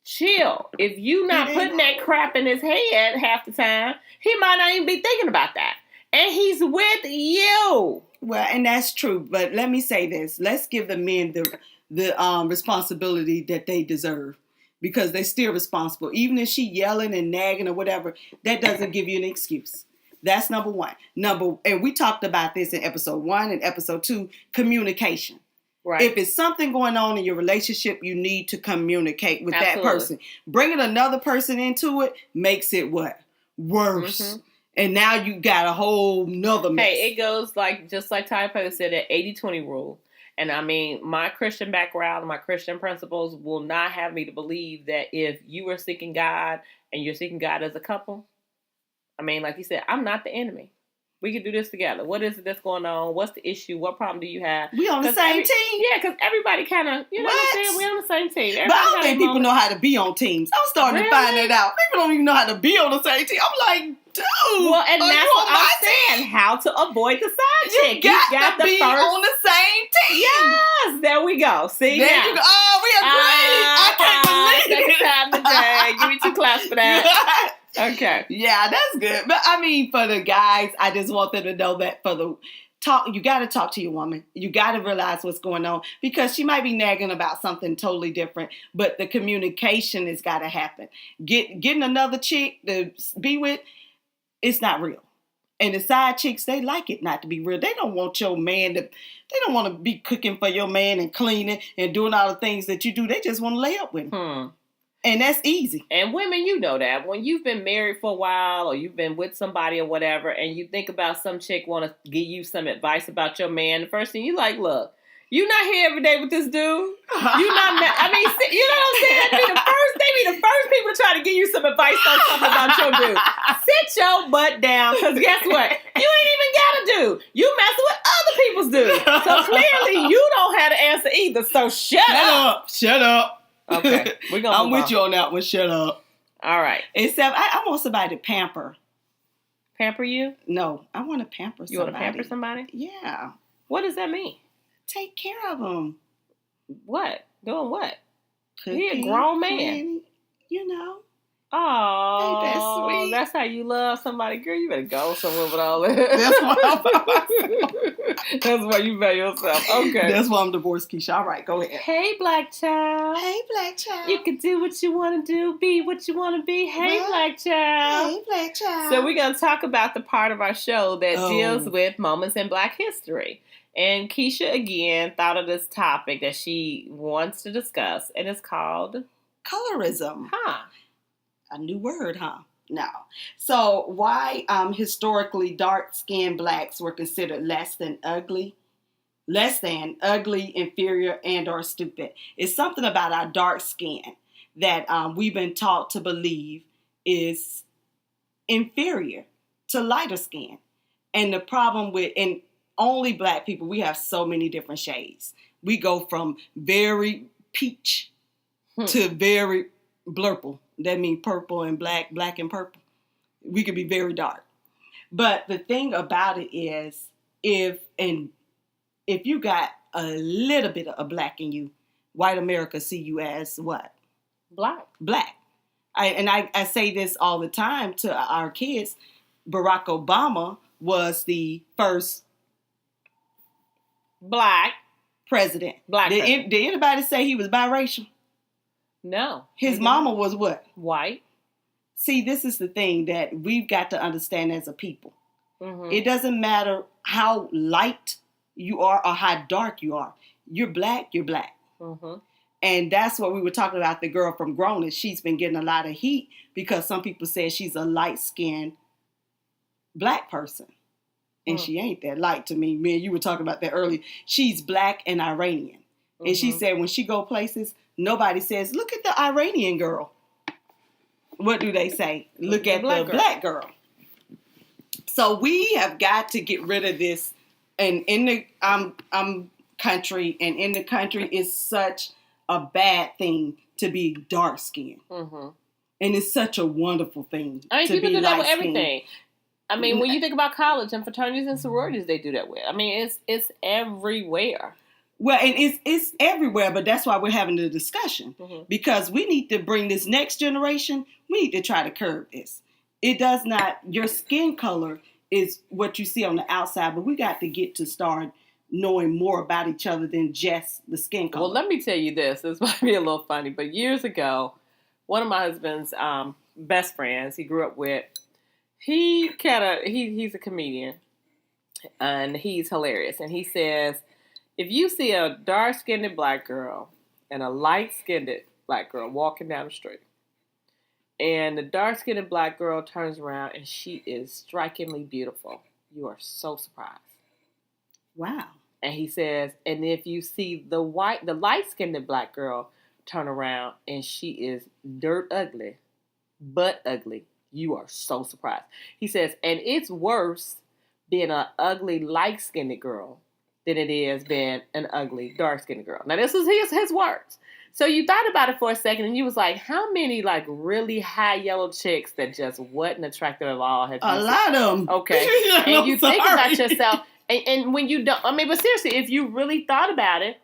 chill. If you not putting that crap in his head half the time, he might not even be thinking about that. And he's with you. Well, and that's true. But let me say this. Let's give the men the responsibility that they deserve. Because they're still responsible. Even if she yelling and nagging or whatever, that doesn't give you an excuse. That's number one. And we talked about this in episode 1 and episode 2, communication. Right. If it's something going on in your relationship, you need to communicate with that person. Bringing another person into it makes it what? Worse. Mm-hmm. And now you got a whole nother mess. Hey, it goes just like Typo said, that 80-20 rule. And I mean, my Christian background, my Christian principles will not have me to believe that if you are seeking God and you're seeking God as a couple, I mean, like you said, I'm not the enemy. We can do this together. What is it that's going on? What's the issue? What problem do you have? We on the same team? Yeah, because everybody kind of, what I'm saying? We on the same team. But I don't think people know how to be on teams. I'm starting to find that out. People don't even know how to be on the same team. I'm like, dude. Well, and that's what I'm saying. How to avoid the side chick. You got to be on the same team. Yes, there we go. See, there you go. Oh, we agree. I can't believe it. Time today. Give me 2 claps for that. Okay. Yeah, that's good. But I mean, for the guys, I just want them to know that you got to talk to your woman. You got to realize what's going on because she might be nagging about something totally different, but the communication has got to happen. Getting another chick to be with, it's not real. And the side chicks, they like it not to be real. They don't want your man they don't want to be cooking for your man and cleaning and doing all the things that you do. They just want to lay up with him. And that's easy. And women, you know that. When you've been married for a while or you've been with somebody or whatever, and you think about some chick want to give you some advice about your man, the first thing you like, look, you not here every day with this dude. You not, I mean, you know what I'm saying? They be the first people to try to give you some advice on something about your dude. Sit your butt down, because guess what? You ain't even got a dude. You messing with other people's dudes. So clearly you don't have the answer either. So shut up. Shut up. Okay, I'm with you on that one. Shut up. All right. Except I want somebody to pamper. Pamper you? No, I want to pamper somebody. You want to pamper somebody? Yeah. What does that mean? Take care of them. What? Doing what? Cooking, He a grown man. cleaning, you know. Oh, Ain't that sweet? That's how you love somebody, girl. You better go somewhere with all that. That's why I'm by That's why you by yourself. Okay. That's why I'm divorced, Keisha. All right, go ahead. Hey, black child. Hey, black child. You can do what you want to do, be what you want to be. Hey, What? black child. Hey, black child. So we're going to talk about the part of our show that deals with moments in black history. And Keisha, again, thought of this topic that she wants to discuss, and it's called... Colorism. Huh. A new word, huh? No. So why historically dark-skinned blacks were considered less than ugly, inferior, and or stupid. It's something about our dark skin that we've been taught to believe is inferior to lighter skin. And the problem with, and only black people, we have so many different shades. We go from very peach to very blurple. That means purple and black, black and purple. We could be very dark. But the thing about it is, if you got a little bit of black in you, white America see you as what? Black. Black. I say this all the time to our kids. Barack Obama was the first black president. Did anybody say he was biracial? No. His mama was what? White. See, this is the thing that we've got to understand as a people. Mm-hmm. It doesn't matter how light you are or how dark you are. You're black, you're black. Mm-hmm. And that's what we were talking about, the girl from Grown. She's been getting a lot of heat because some people say she's a light-skinned black person. And she ain't that light to me. Me and you were talking about that earlier. She's black and Iranian. Mm-hmm. And she said when she go places, nobody says, look at the Iranian girl. What do they say? Look at the black girl. So we have got to get rid of this. And in the country, and in the country is such a bad thing to be dark skinned. Mm-hmm. And it's such a wonderful thing. I mean, people do that with everything. I mean, when you think about college and fraternities and sororities, they do that with. I mean, it's everywhere. Well, and it's everywhere, but that's why we're having the discussion. Mm-hmm. Because we need to bring this next generation, we need to try to curb this. It does not, your skin color is what you see on the outside, but we got to get to start knowing more about each other than just the skin color. Well, let me tell you this. This might be a little funny, but years ago, one of my husband's best friends he grew up with, he's a comedian, and he's hilarious. And he says, if you see a dark-skinned black girl and a light-skinned black girl walking down the street, and the dark-skinned black girl turns around and she is strikingly beautiful, you are so surprised. Wow. And he says, and if you see the light-skinned black girl turn around and she is dirt ugly, butt ugly, you are so surprised. He says, and it's worse being an ugly light-skinned girl than it is being an ugly dark-skinned girl. Now, this is his words. So you thought about it for a second, and you was like, how many, like, really high yellow chicks that just wasn't attractive at all have you seen? A lot of them. Okay. And you think about yourself, and when you don't, I mean, but seriously, if you really thought about it,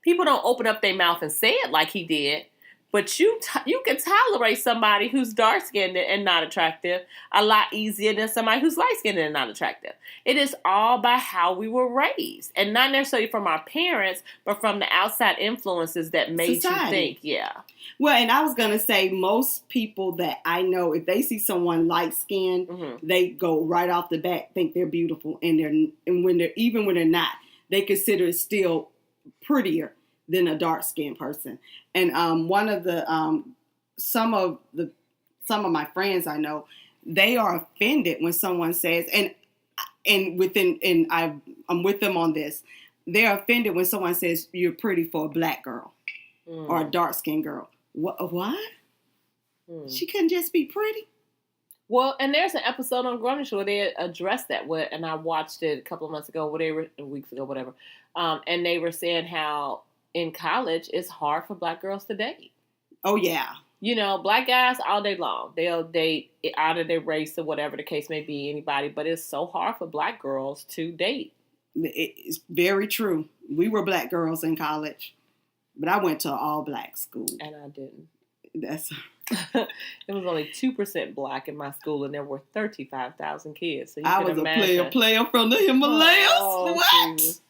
people don't open up their mouth and say it like he did, but you can tolerate somebody who's dark-skinned and not attractive a lot easier than somebody who's light-skinned and not attractive. It is all by how we were raised, and not necessarily from our parents, but from the outside influences that made you think, yeah. Well, and I was going to say most people that I know, if they see someone light-skinned, mm-hmm. they go right off the bat, think they're beautiful, and when they're not, they consider it still prettier than a dark-skinned person. And one of the some of my friends I know, they are offended when someone says, I'm with them on this. They're offended when someone says you're pretty for a black girl or a dark skinned girl. What? She couldn't just be pretty. Well, and there's an episode on Grownish Show where they addressed that, and I watched it a couple of months ago, weeks ago, whatever. And they were saying how in college it's hard for black girls to date. Oh yeah. You know, black guys all day long. They'll date out of their race or whatever the case may be, anybody. But it's so hard for black girls to date. It's very true. We were black girls in college, but I went to an all black school. And I didn't. That's it was only 2% black in my school, and there were 35,000 kids. So I was a player from the Himalayas. What? Jesus.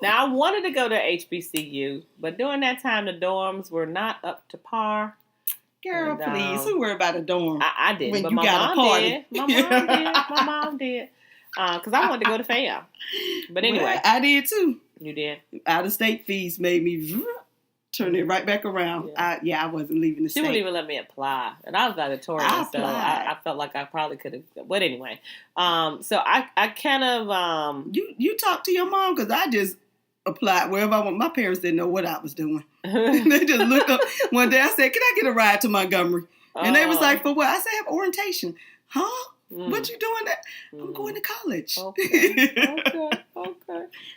Now, I wanted to go to HBCU, but during that time, the dorms were not up to par. Girl, please. Who worried about a dorm? I didn't, when but you my got mom a party. did. My mom did. Because I wanted to go to FAM. But anyway. Well, I did too. You did? Out-of-state fees made me turn it right back around. I wasn't leaving the state. She wouldn't even let me apply. And I was valedictorian, so I felt like I probably could have. But anyway. So I kind of... You talked to your mom? Because I just applied wherever I went. My parents didn't know what I was doing. They just looked up one day. I said, "Can I get a ride to Montgomery?" And they was like, "For what?" I said, "I have orientation." Huh? What you doing that? I'm going to college. Okay.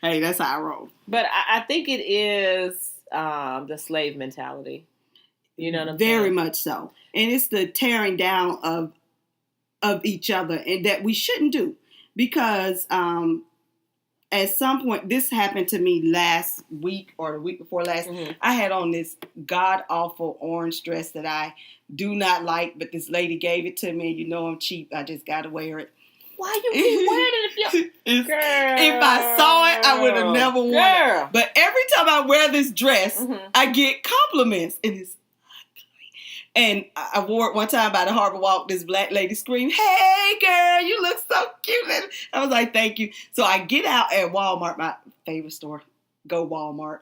Hey, that's how I roll. But I think it is the slave mentality. You know what I'm saying? Very much so. And it's the tearing down of each other, and that we shouldn't do. Because at some point, this happened to me last week or the week before last. I had on this god-awful orange dress that I do not like, but this lady gave it to me. You know I'm cheap. I just got to wear it. Why you keep wearing it if I saw it, I would have never worn it. But every time I wear this dress, I get compliments. And it's ugly. And I wore it one time by the Harbor Walk. This black lady screamed, "Hey, girl, you look so cute." And I was like, "Thank you." So I get out at Walmart, my favorite store. Go Walmart.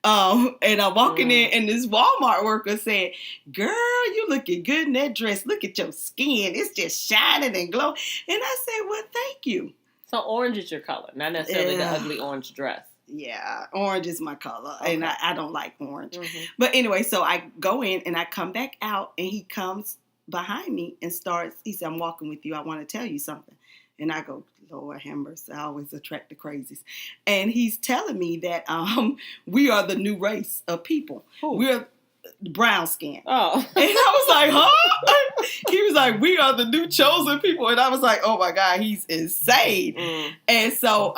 And I'm walking in, and this Walmart worker said, "Girl, you looking good in that dress. Look at your skin. It's just shining and glowing." And I said, "Well, thank you." So orange is your color, not necessarily the ugly orange dress. Yeah, orange is my color, and I don't like orange. But anyway, so I go in, and I come back out, and he comes behind me and he said, "I'm walking with you. I want to tell you something." And I go, "Lord have mercy, I always attract the crazies." And he's telling me that we are the new race of people. Ooh. We're brown skin. Oh. And I was like, huh? He was like, "We are the new chosen people." And I was like, oh my God, he's insane. And so,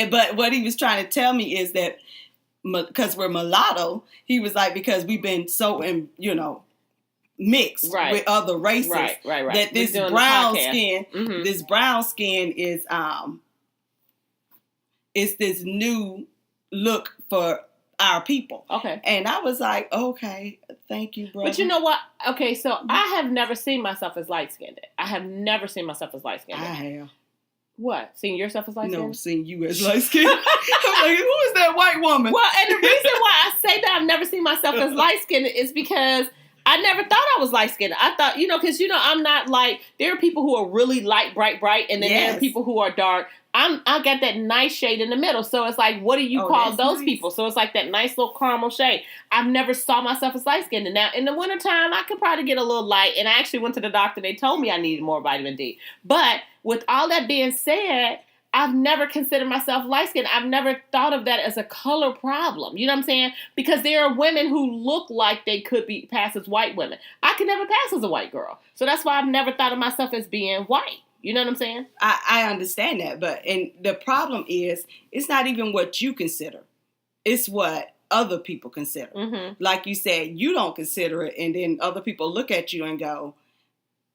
but what he was trying to tell me is that because we're mulatto, he was like, because we've been so, mixed with other races, that this brown skin, this brown skin is it's this new look for our people. Okay. And I was like, okay, thank you, brother. But you know what? Okay, so I have never seen myself as light-skinned. I have never seen myself as light-skinned. I have. What? Seeing yourself as light-skinned? No, seeing you as light-skinned. I'm like, who is that white woman? Well, and the reason why I say that I've never seen myself as light-skinned is because I never thought I was light-skinned. I thought, because, I'm not like, there are people who are really light, bright, and then there are people who are dark. I got that nice shade in the middle. So it's like, what do you call those people? So it's like that nice little caramel shade. I've never saw myself as light-skinned. And now in the wintertime, I could probably get a little light. And I actually went to the doctor. They told me I needed more vitamin D. But with all that being said, I've never considered myself light-skinned. I've never thought of that as a color problem. You know what I'm saying? Because there are women who look like they could be passed as white women. I could never pass as a white girl. So that's why I've never thought of myself as being white. You know what I'm saying? I understand that. And the problem is, it's not even what you consider. It's what other people consider. Like you said, you don't consider it. And then other people look at you and go,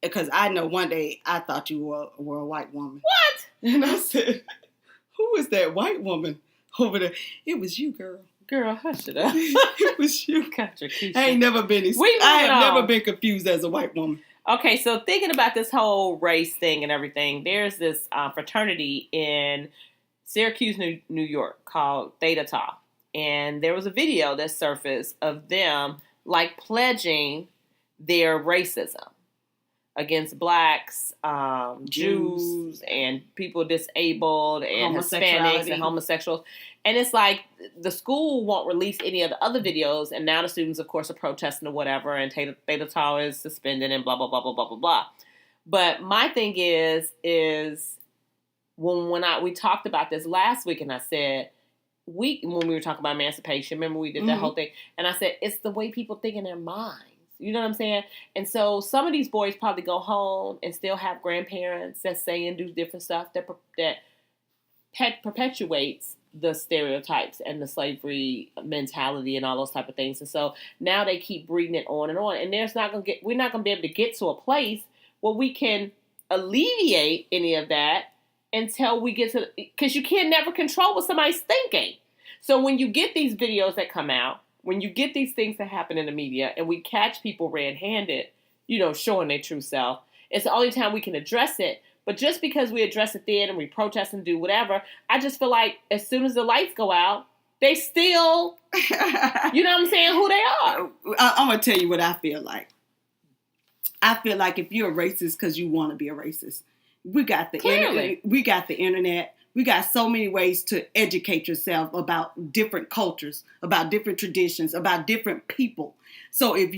because I know one day I thought you were a white woman. What? And I said, who is that white woman over there? It was you, girl. Girl, hush it up. It was you. I ain't never been. Never been confused as a white woman. Okay, so thinking about this whole race thing and everything, there's this fraternity in Syracuse, New York called Theta Tau. And there was a video that surfaced of them like pledging their racism against blacks, Jews, and people disabled, and Hispanics and homosexuals. And it's like the school won't release any of the other videos, and now the students, of course, are protesting or whatever, and Theta Tau is suspended and blah, blah, blah, blah, blah, blah, blah. But my thing is when we talked about this last week, and I said, when we were talking about emancipation, remember we did that whole thing, and I said, it's the way people think in their minds. You know what I'm saying? And so some of these boys probably go home and still have grandparents that say and do different stuff that perpetuates the stereotypes and the slavery mentality and all those type of things. And so now they keep breeding it on. And we're not going to be able to get to a place where we can alleviate any of that until we get to, because you can never control what somebody's thinking. So when you get these videos that come out, when you get these things that happen in the media and we catch people red-handed, showing their true self, it's the only time we can address it. But just because we address it then and we protest and do whatever, I just feel like as soon as the lights go out, they still, you know what I'm saying, who they are. I'm going to tell you what I feel like. I feel like if you're a racist because you want to be a racist, we got the internet. We got the internet. We got so many ways to educate yourself about different cultures, about different traditions, about different people. So if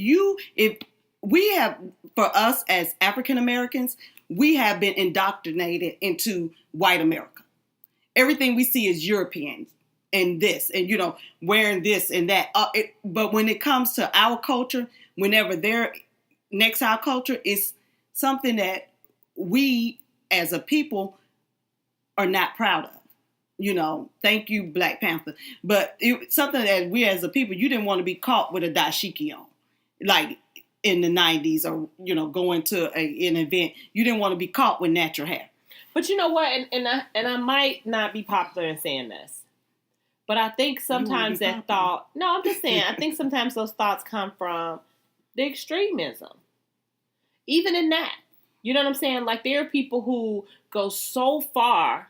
we have, for us as African Americans, we have been indoctrinated into white America. Everything we see is European and this, and, wearing this and that. But when it comes to our culture, whenever they're next to our culture, it's something that we as a people are not proud of. Thank you, Black Panther. But it's something that we as a people, you didn't want to be caught with a dashiki on. Like in the 90s or, going to an event. You didn't want to be caught with natural hair. But you know what? And I might not be popular in saying this. But I think sometimes that thought, no, I'm just saying, I think sometimes those thoughts come from the extremism. Even in that. You know what I'm saying? Like there are people who go so far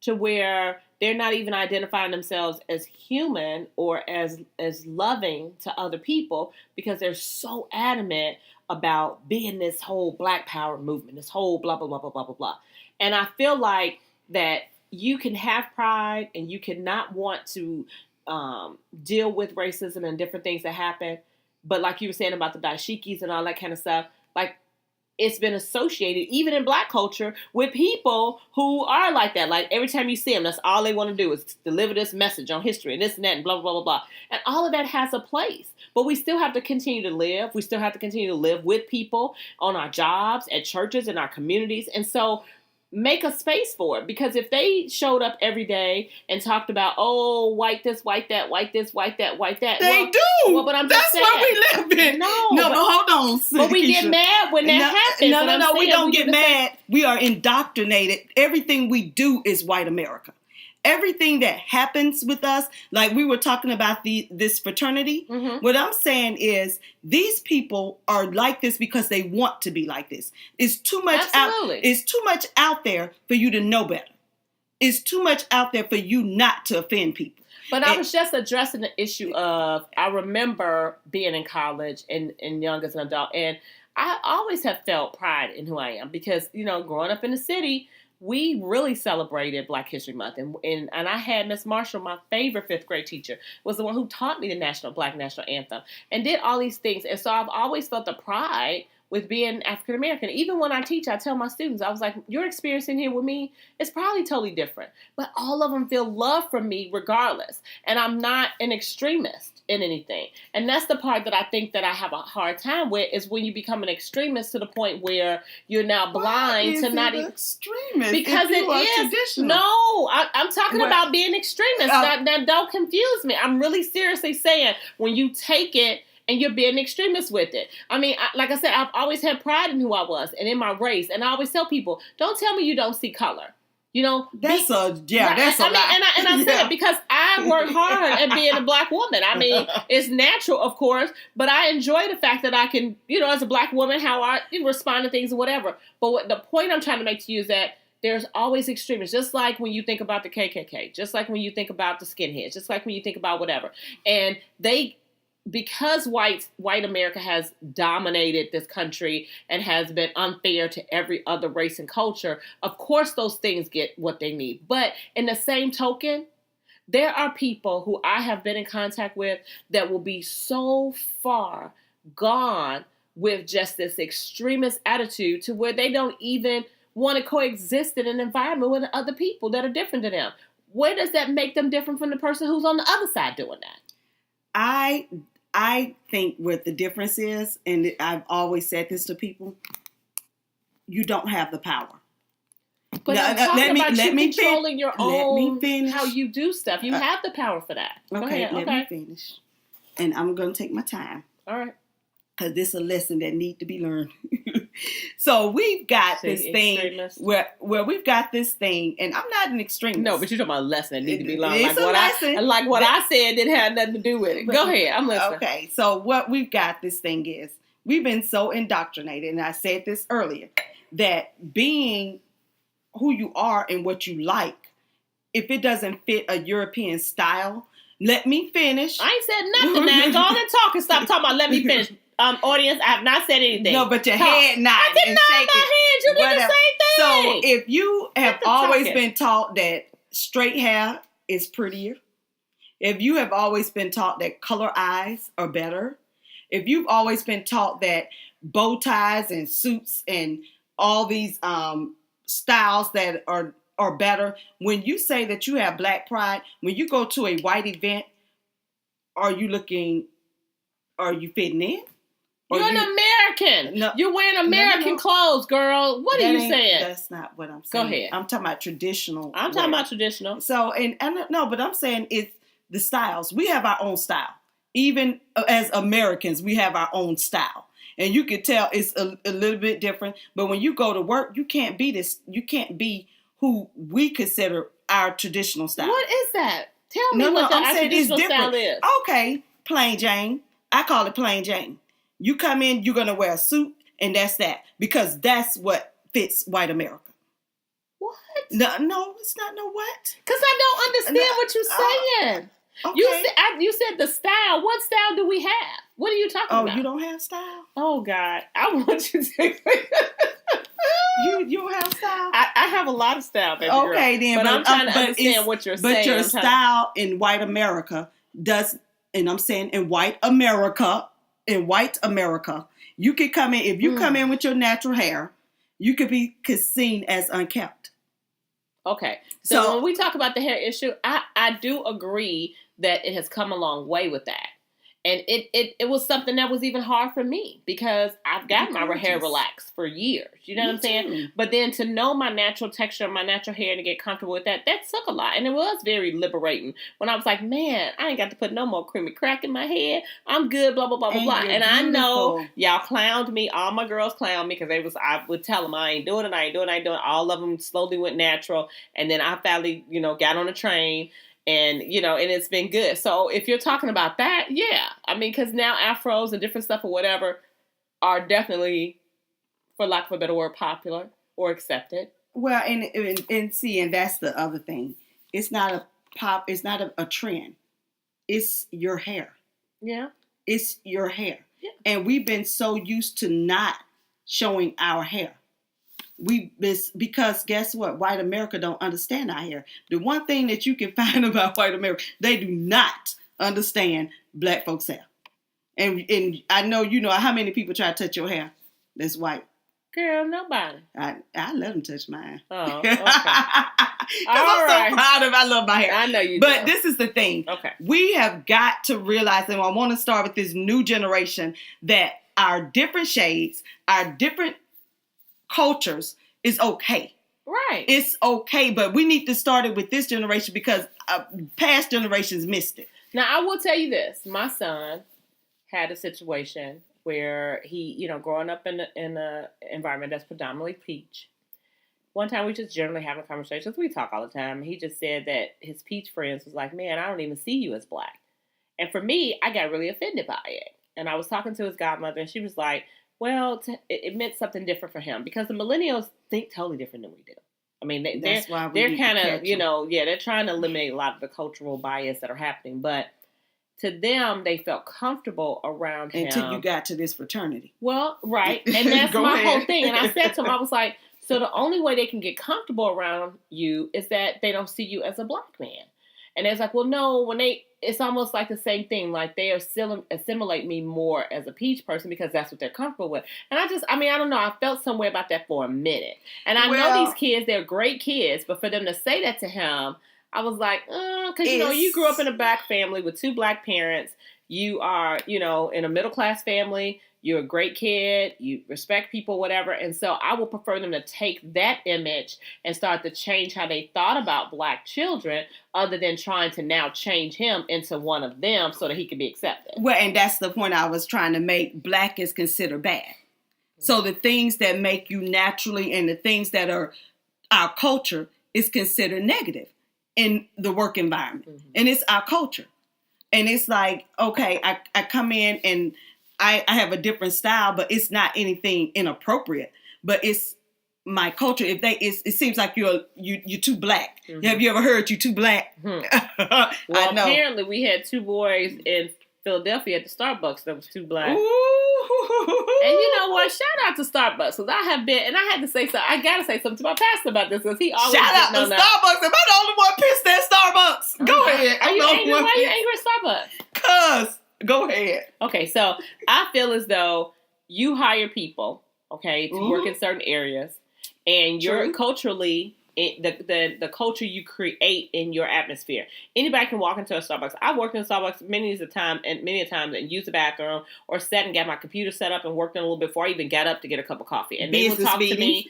to where they're not even identifying themselves as human or as loving to other people because they're so adamant about being this whole Black Power movement, this whole blah, blah, blah, blah, blah, blah, blah. And I feel like that you can have pride and you cannot want to deal with racism and different things that happen. But like you were saying about the dashikis and all that kind of stuff, like it's been associated, even in Black culture, with people who are like that. Like every time you see them, that's all they want to do is deliver this message on history and this and that and blah, blah, blah, blah. And all of that has a place. But we still have to continue to live. We still have to continue to live with people on our jobs, at churches, in our communities. And so make a space for it. Because if they showed up every day and talked about, oh, white this, white that, white this, white that, white that. They do. Well, but I'm just saying. That's what we live in. No, but hold on. But we get mad when that happens. No, we don't get mad. We are indoctrinated. Everything we do is white America. Everything that happens with us, like we were talking about this fraternity, what I'm saying is these people are like this because they want to be like this. It's too much It's too much out there for you to know better. It's too much out there for you not to offend people. But I was just addressing the issue of, I remember being in college and young as an adult, and I always have felt pride in who I am because, growing up in the city, we really celebrated Black History Month. And I had Miss Marshall, my favorite 5th grade teacher, was the one who taught me the Black National Anthem and did all these things. And so I've always felt the pride with being African American. Even when I teach, I tell my students, I was like, your experience in here with me is probably totally different. But all of them feel love from me regardless. And I'm not an extremist in anything. And that's the part that I think that I have a hard time with is when you become an extremist to the point where you're now blind to not even extremist. Because it is traditional. No, I'm talking about being extremist. Now don't confuse me. I'm really seriously saying when you take it and you're being extremist with it. I mean, like I said, I've always had pride in who I was and in my race. And I always tell people, don't tell me you don't see color. That's a lie. And I said it because I work hard at being a Black woman. I mean, it's natural, of course, but I enjoy the fact that I can, as a Black woman, how I respond to things or whatever. But the point I'm trying to make to you is that there's always extremists, just like when you think about the KKK, just like when you think about the skinheads, just like when you think about whatever. And they because white America has dominated this country and has been unfair to every other race and culture, of course those things get what they need. But in the same token, there are people who I have been in contact with that will be so far gone with just this extremist attitude to where they don't even want to coexist in an environment with other people that are different than them. Where does that make them different from the person who's on the other side doing that? I think what the difference is, and I've always said this to people, you don't have the power. But I'm talking about you controlling your own, how you do stuff. You have the power for that. Okay, let me finish. And I'm going to take my time. All right. Because this is a lesson that needs to be learned. So we've got this thing where we've got this thing, and I'm not an extremist. No, but you're talking about a lesson that needs to be learned. Like what I said didn't have nothing to do with it. Go ahead, I'm listening. Okay, so what we've got this thing is, we've been so indoctrinated, and I said this earlier, that being who you are and what you like, if it doesn't fit a European style, let me finish. I ain't said nothing now. Go on and talk and stop talking about let me finish. Audience, I have not said anything. No, but your head nodding. I did nod my head. You did the same thing. So if you have always been taught that straight hair is prettier, if you have always been taught that color eyes are better, if you've always been taught that bow ties and suits and all these styles that are better, when you say that you have black pride, when you go to a white event, are you fitting in? You're an American. No, you're wearing American clothes, girl. What are you saying? That's not what I'm saying. Go ahead. I'm talking about traditional. I'm talking about traditional. So, and no, but I'm saying it's the styles. We have our own style. Even as Americans, we have our own style. And you can tell it's a little bit different. But when you go to work, you can't be this. You can't be who we consider our traditional style. What is that? Tell me what our traditional style is. Okay, plain Jane. I call it plain Jane. You come in, you're going to wear a suit, and that's that. Because that's what fits white America. What? No, it's not no what. Because I don't understand what you're saying. Okay. You said the style. What style do we have? What are you talking about? Oh, you don't have style? Oh, God. I want you to... You don't have style? I have a lot of style, baby okay, girl. Then. But I'm trying to understand what you're saying. But your style in white America does... And I'm saying in white America, you could come in, if you come in with your natural hair, you could be seen as unkempt. Okay. So when we talk about the hair issue, I do agree that it has come a long way with that. And it was something that was even hard for me because I've got my hair relaxed for years. You know what I'm saying? Too. But then to know my natural texture, my natural hair, and to get comfortable with that took a lot. And it was very liberating when I was like, man, I ain't got to put no more creamy crack in my hair. I'm good, blah, blah, blah, blah, blah. And I know y'all clowned me. All my girls clowned me because I would tell them I ain't doing it. All of them slowly went natural. And then I finally, got on a train. And, and it's been good. So if you're talking about that, yeah. I mean, because now afros and different stuff or whatever are definitely, for lack of a better word, popular or accepted. Well, and see, and that's the other thing. It's not a trend. It's your hair. Yeah. It's your hair. Yeah. And we've been so used to not showing our hair. Because guess what? White America don't understand our hair. The one thing that you can find about white America, they do not understand black folks' hair. And I know how many people try to touch your hair that's white. Girl, nobody. I let them touch mine. Oh, okay. Because I'm so proud of I love my hair. I know you do. But this is the thing. Okay. We have got to realize, and I want to start with this new generation, that our different shades, our different cultures is okay. Right. It's okay, but we need to start it with this generation because past generations missed it. Now, I will tell you this. My son had a situation where he, growing up in an environment that's predominantly peach. One time we just generally having conversations. We talk all the time. He just said that his peach friends was like, man, I don't even see you as black. And for me, I got really offended by it. And I was talking to his godmother and she was like, well, it meant something different for him because the millennials think totally different than we do. I mean, they're kind of, they're trying to eliminate a lot of the cultural bias that are happening. But to them, they felt comfortable around him. Until you got to this fraternity. Well, right. And that's my whole thing. And I said to him, I was like, so the only way they can get comfortable around you is that they don't see you as a black man. And it's like, well, no, it's almost like the same thing. Like they assimilate me more as a peach person because that's what they're comfortable with. And I don't know. I felt some way about that for a minute. And I know these kids, they're great kids, but for them to say that to him, I was like, because, you grew up in a black family with 2 black parents. You are, in a middle-class family. You're a great kid. You respect people, whatever. And so I would prefer them to take that image and start to change how they thought about black children other than trying to now change him into one of them so that he can be accepted. Well, and that's the point I was trying to make. Black is considered bad. So the things that make you naturally and the things that are our culture is considered negative in the work environment. Mm-hmm. And it's our culture. And it's like, okay, I come in and I have a different style, but it's not anything inappropriate. But it's my culture. It seems like you're too black. Mm-hmm. Have you ever heard you too black? Mm-hmm. Well, I know. Apparently we had 2 boys in Philadelphia at the Starbucks that was too black. Ooh. And you know what? Shout out to Starbucks because I have been, and I had to say something. I gotta say something to my pastor about this because he always shout out to Starbucks. Am I the only one pissed at Starbucks? Go ahead. Are you angry? Why are you angry at Starbucks? Cause. Go ahead. Okay, so I feel as though you hire people, okay, to work in certain areas, and you're culturally the culture you create in your atmosphere. Anybody can walk into a Starbucks. I've worked in Starbucks many a times and used the bathroom or sat and got my computer set up and worked in a little bit before I even got up to get a cup of coffee. And they would talk to me,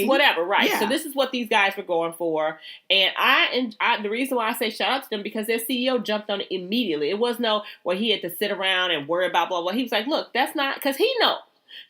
whatever, right? Yeah. So this is what these guys were going for. And I the reason why I say shout out to them because their CEO jumped on it immediately. It was he had to sit around and worry about blah blah. He was like, look, that's not because he knows.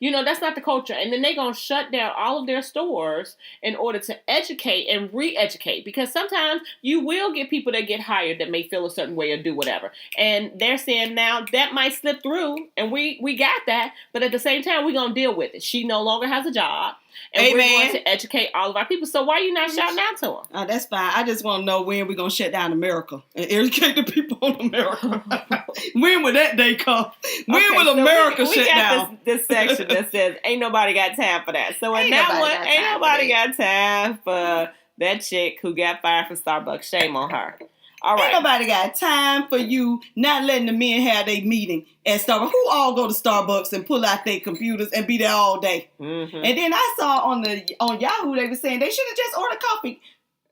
That's not the culture. And then they're going to shut down all of their stores in order to educate and re-educate. Because sometimes you will get people that get hired that may feel a certain way or do whatever. And they're saying now that might slip through. And we got that. But at the same time, we're going to deal with it. She no longer has a job. And we're going to educate all of our people. So why are you not shouting out to them? Oh, that's fine. I just want to know when we're going to shut down America and educate the people on America. When will that day come? When will America shut down? This section that says, ain't nobody got time for that. So in that one, ain't nobody got time for that chick who got fired from Starbucks. Shame on her. All right. Ain't nobody got time for you not letting the men have their meeting at Starbucks. Who all go to Starbucks and pull out their computers and be there all day? Mm-hmm. And then I saw on Yahoo they were saying they should have just ordered coffee.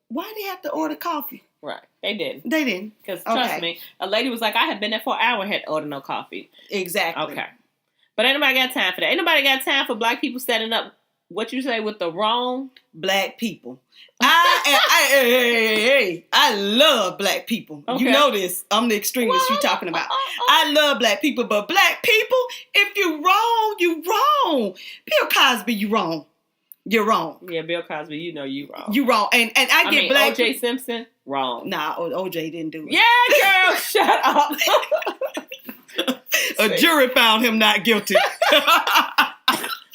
Why did they have to order coffee? Right. They didn't. They didn't. Because trust me, a lady was like, I had been there for an hour and had ordered no coffee. Exactly. Okay. But ain't nobody got time for that. Ain't nobody got time for black people setting up what you say with the wrong black people. I love black people. Okay. You know this. I'm the extremist you're talking about. I love black people, but black people, if you wrong, you wrong. Bill Cosby, you wrong. You're wrong. Yeah, Bill Cosby, you know you wrong. You wrong. And I get black O.J. Simpson, wrong. Nah, O.J. didn't do it. Yeah, girl, shut up. A jury found him not guilty.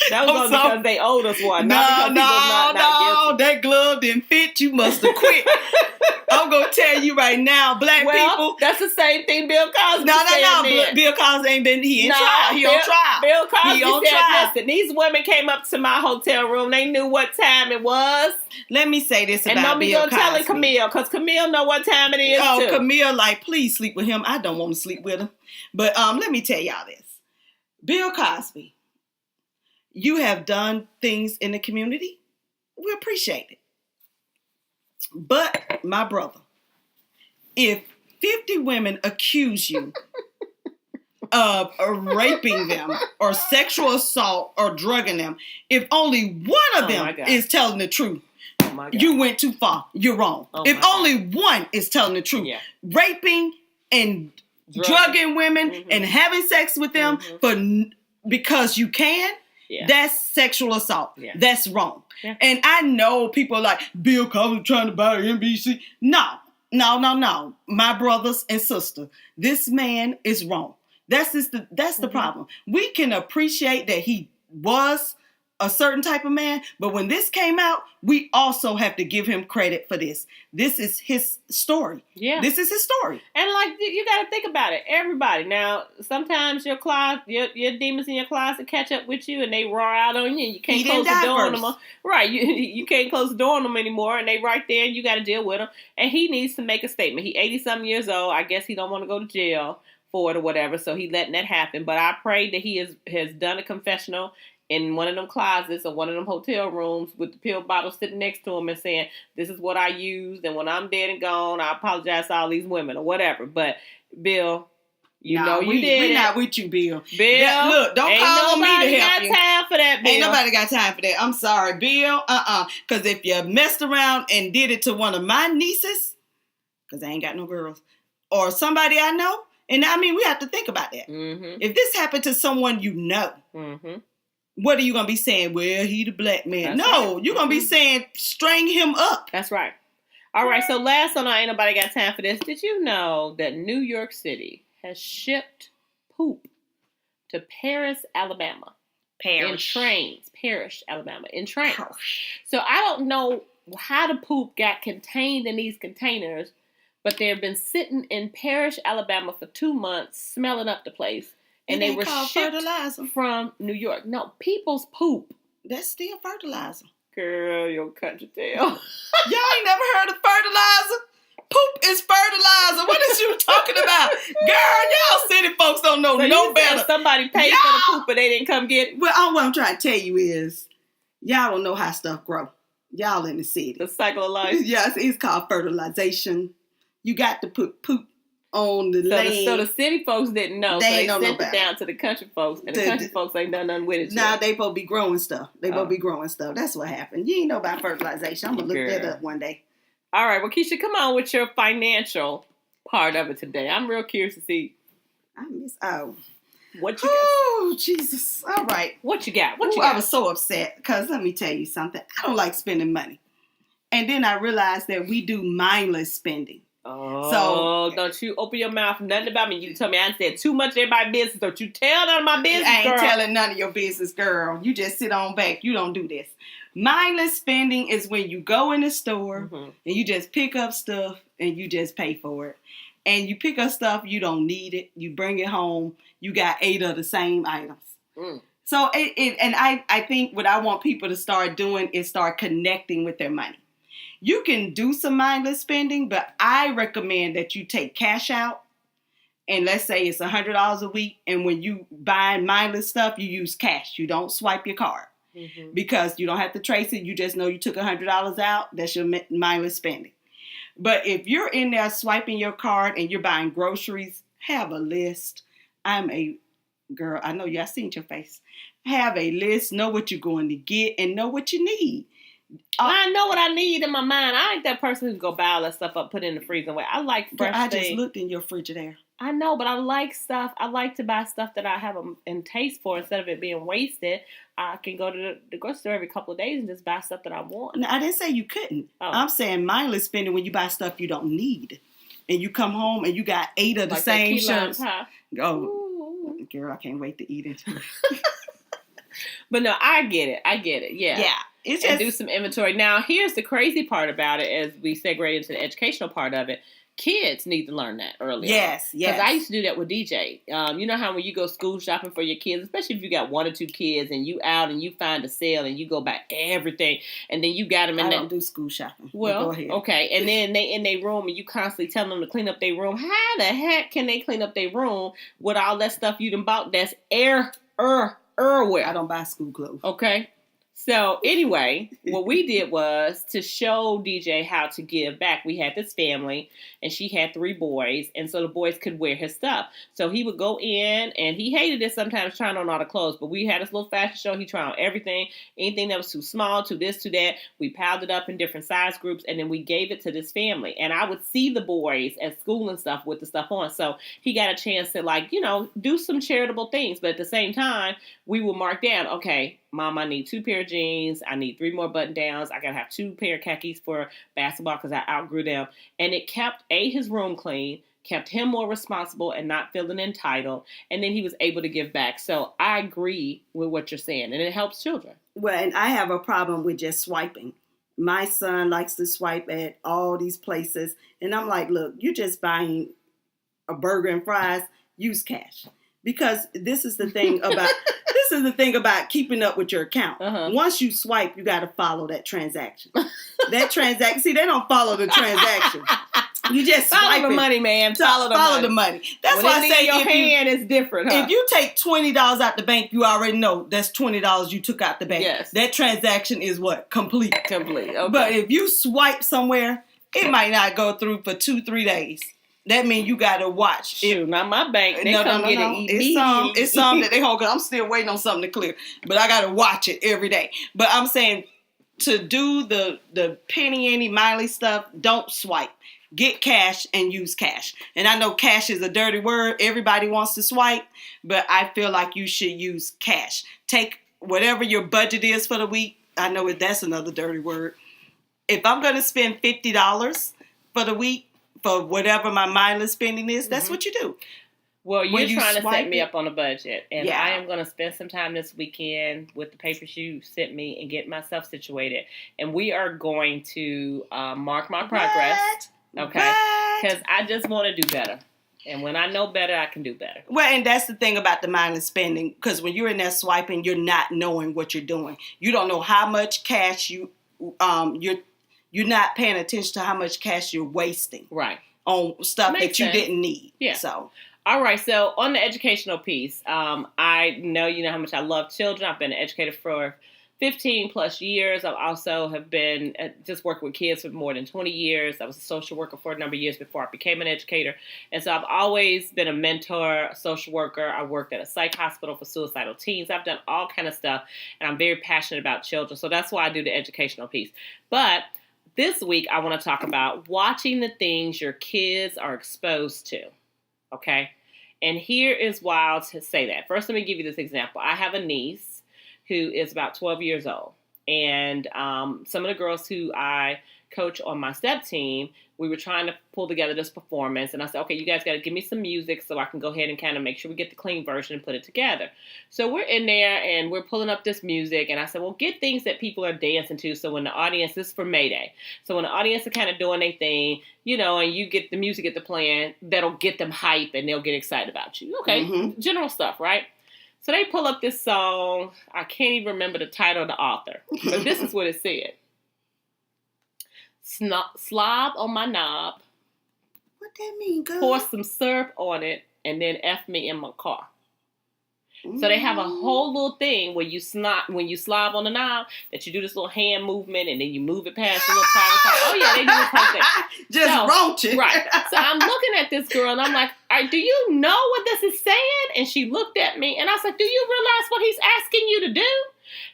That was only because they owed us one. No, that glove didn't fit. You must have quit. I'm going to tell you right now, black people. That's the same thing Bill Cosby said. No. Bill Cosby ain't been, he in trial. He on trial. Bill Cosby said, listen, these women came up to my hotel room. They knew what time it was. Let me say this about Bill Cosby. And don't be telling Camille, because Camille know what time it is, too. Camille, please sleep with him. I don't want to sleep with him. But let me tell y'all this. Bill Cosby, you have done things in the community. We appreciate it. But, my brother, if 50 women accuse you of raping them or sexual assault or drugging them, if only one of them is telling the truth, you went too far. You're wrong. If only one is telling the truth, raping and drugging women and having sex with them because you can, that's sexual assault. Yeah. That's wrong. Yeah. And I know people are like, Bill Cosby trying to buy NBC. No. My brothers and sisters, this man is wrong. That's the problem. We can appreciate that he was a certain type of man. But when this came out, we also have to give him credit for this. This is his story. Yeah. This is his story. And like, you got to think about it. Everybody. Now, sometimes your demons in your closet catch up with you and they roar out on you and you can't close the door on them. Right. You can't close the door on them anymore and they right there and you got to deal with them. And he needs to make a statement. He 80-something years old. I guess he don't want to go to jail for it or whatever. So he letting that happen. But I pray that he has done a confessional in one of them closets or one of them hotel rooms with the pill bottle sitting next to him and saying, this is what I used, and when I'm dead and gone, I apologize to all these women or whatever. But, Bill, you know you did We're not with you, Bill. Bill, look, don't call on me to help you. Ain't nobody got time for that, Bill. Ain't nobody got time for that. I'm sorry, Bill. Because if you messed around and did it to one of my nieces, because I ain't got no girls, or somebody I know, and I mean, we have to think about that. Mm-hmm. If this happened to someone you know, mm-hmm. what are you going to be saying? Well, he the black man. That's no, right. You're going to be saying, string him up. That's right. All right, so last on Ain't Nobody Got Time for This. Did you know that New York City has shipped poop to Paris, Alabama? In trains. Paris, Alabama. In trains. So I don't know how the poop got contained in these containers, but they've been sitting in Paris, Alabama for 2 months, smelling up the place. And they were shipped from New York. No, people's poop. That's still fertilizer. Girl, your country tale. Y'all ain't never heard of fertilizer? Poop is fertilizer. What is you talking about? Girl, y'all city folks don't know no better. Somebody paid for the poop, but they didn't come get it. Well, what I'm trying to tell you is, y'all don't know how stuff grow. Y'all in the city. The cycle of life. Yes, it's called fertilization. You got to put poop on the land. So the city folks didn't know. They sent it down to the country folks, and the country folks ain't done nothing with it. Nah, they supposed to be growing stuff. That's what happened. You ain't know about fertilization. I'm going to look that up one day. All right. Well, Keisha, come on with your financial part of it today. I'm real curious to see. What you got? Oh, Jesus. All right. What you got? I was so upset because let me tell you something. I don't like spending money. And then I realized that we do mindless spending. Oh, so don't you open your mouth nothing about me. You tell me I said too much of everybody's business. Don't you tell none of my business, I ain't telling none of your business, girl. You just sit on back. You don't do this. Mindless spending is when you go in the store and you just pick up stuff and you just pay for it. And you pick up stuff, you don't need it. You bring it home. You got 8 of the same items. So I think what I want people to start doing is start connecting with their money. You can do some mindless spending, but I recommend that you take cash out. And let's say it's $100 a week. And when you buy mindless stuff, you use cash. You don't swipe your card because you don't have to trace it. You just know you took $100 out. That's your mindless spending. But if you're in there swiping your card and you're buying groceries, have a list. I'm a girl. I know y'all seen your face. Have a list. Know what you're going to get and know what you need. I know what I need in my mind. I ain't that person who go buy all that stuff up, put it in the freezer away. I like fresh things. I just looked in your Frigidaire. I know, but I like stuff. I like to buy stuff that I have a taste for instead of it being wasted. I can go to the grocery store every couple of days and just buy stuff that I want. No, I didn't say you couldn't. I'm saying mindless spending when you buy stuff you don't need. And you come home and you got 8 of the same shirts. Oh, girl, I can't wait to eat it. But no, I get it. Yeah. Yeah. It's just, and do some inventory. Now, here's the crazy part about it as we segue into the educational part of it. Kids need to learn that early. Yes. Because I used to do that with DJ. You know how when you go school shopping for your kids, especially if you got 1 or 2 kids and you out and you find a sale and you go buy everything and then you got them in I don't do school shopping. Well, go ahead. Okay. And then they in their room and you constantly tell them to clean up their room. How the heck can they clean up their room with all that stuff you done bought that's wear? I don't buy school clothes. Okay. So anyway, what we did was to show DJ how to give back. We had this family and she had 3 boys. And so the boys could wear his stuff. So he would go in and he hated it sometimes trying on all the clothes. But we had this little fashion show. He tried on everything, anything that was too small, to this, to that. We piled it up in different size groups and then we gave it to this family. And I would see the boys at school and stuff with the stuff on. So he got a chance to do some charitable things. But at the same time, we would mark down, okay, Mom, I need 2 pair of jeans. I need 3 more button downs. I got to have 2 pair of khakis for basketball because I outgrew them. And it kept, his room clean, kept him more responsible and not feeling entitled. And then he was able to give back. So I agree with what you're saying. And it helps children. Well, and I have a problem with just swiping. My son likes to swipe at all these places. And I'm like, look, you're just buying a burger and fries, use cash. Because this is the thing about keeping up with your account. Once you swipe, you got to follow that transaction. See, they don't follow the transaction. You just follow the money, man. Follow the money. That's why I say your hand is different. Huh? If you take $20 out the bank, you already know that's $20 you took out the bank. Yes. That transaction is what? Complete. Okay. But if you swipe somewhere, it might not go through for 2-3 days. That means you got to watch. Shoot, not my bank. They come get it. It's some that they hold. I'm still waiting on something to clear. But I got to watch it every day. But I'm saying to do the penny ante miley stuff, don't swipe. Get cash and use cash. And I know cash is a dirty word. Everybody wants to swipe. But I feel like you should use cash. Take whatever your budget is for the week. I know that's another dirty word. If I'm going to spend $50 for the week, for whatever my mindless spending is, that's what you do. Well, you're trying to set me up on a budget. And I am going to spend some time this weekend with the papers you sent me and get myself situated. And we are going to mark my progress. Okay? Because I just want to do better. And when I know better, I can do better. Well, and that's the thing about the mindless spending. Because when you're in there swiping, you're not knowing what you're doing. You don't know how much cash you're not paying attention to how much cash you're wasting. Right. On stuff that you didn't need. Yeah. So. All right. So on the educational piece, I know you know how much I love children. I've been an educator for 15 plus years. I also have been just working with kids for more than 20 years. I was a social worker for a number of years before I became an educator. And so I've always been a mentor, a social worker. I worked at a psych hospital for suicidal teens. I've done all kind of stuff. And I'm very passionate about children. So that's why I do the educational piece. But this week, I want to talk about watching the things your kids are exposed to, okay? And here is why I'll say that. First, let me give you this example. I have a niece who is about 12 years old. And some of the girls who I coach on my step team, we were trying to pull together this performance. And I said, okay, you guys got to give me some music so I can go ahead and kind of make sure we get the clean version and put it together. So we're in there and we're pulling up this music. And I said, well, get things that people are dancing to. So when the audience, this is for May Day. So when the audience are kind of doing their thing, you know, and you get the music at the playing, that'll get them hype and they'll get excited about you. Okay, general stuff, right? So they pull up this song. I can't even remember the title of the author. But this is what it said. Slob on my knob. What that mean, girl? Pour some syrup on it, and then F me in my car. So they have a whole little thing where you slob on the knob, that you do this little hand movement, and then you move it past the little private car. Oh yeah, they do this whole thing. Just roach it. Right. So I'm looking at this girl, and I'm like, all right, do you know what this is saying? And she looked at me, and I was like, do you realize what he's asking you to do?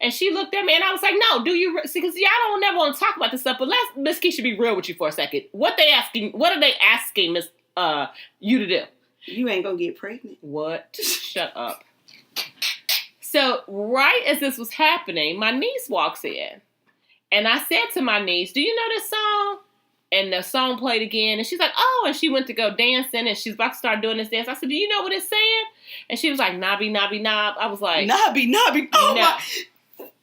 And she looked at me, and I was like, no, do you see, because y'all don't never want to talk about this stuff, but let's Miss Keisha be real with you for a second. What are they asking Miss you to do? You ain't gonna get pregnant. What? Shut up. So right as this was happening, my niece walks in. And I said to my niece, do you know this song? And the song played again. And she's like, oh, and she went to go dancing. And she's about to start doing this dance. I said, do you know what it's saying? And she was like, nobby, nobby, knob. I was like, nobby, nobby. Oh, no. my.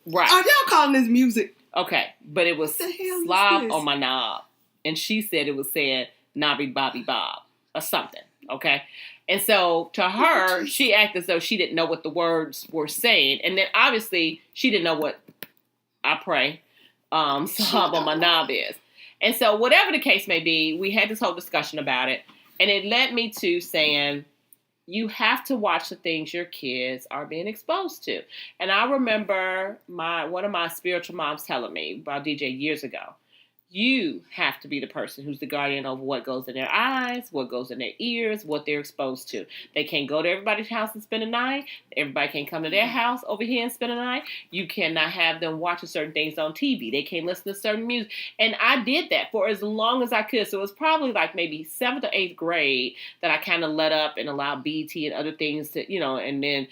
Right. Are y'all calling this music? Okay. But it was slob on my knob. And she said it was saying nobby, bobby, bob or something. Okay. And so to her, she acted as though she didn't know what the words were saying. And then obviously she didn't know what I pray slob on my knob is. And so whatever the case may be, we had this whole discussion about it. And it led me to saying, you have to watch the things your kids are being exposed to. And I remember one of my spiritual moms telling me about DJ years ago, you have to be the person who's the guardian of what goes in their eyes, what goes in their ears, what they're exposed to. They can't go to everybody's house and spend a night. Everybody can't come to their house over here and spend a night. You cannot have them watching certain things on TV. They can't listen to certain music. And I did that for as long as I could. So it was probably like maybe 7th or 8th grade that I kind of let up and allowed BT and other things to, you know, and then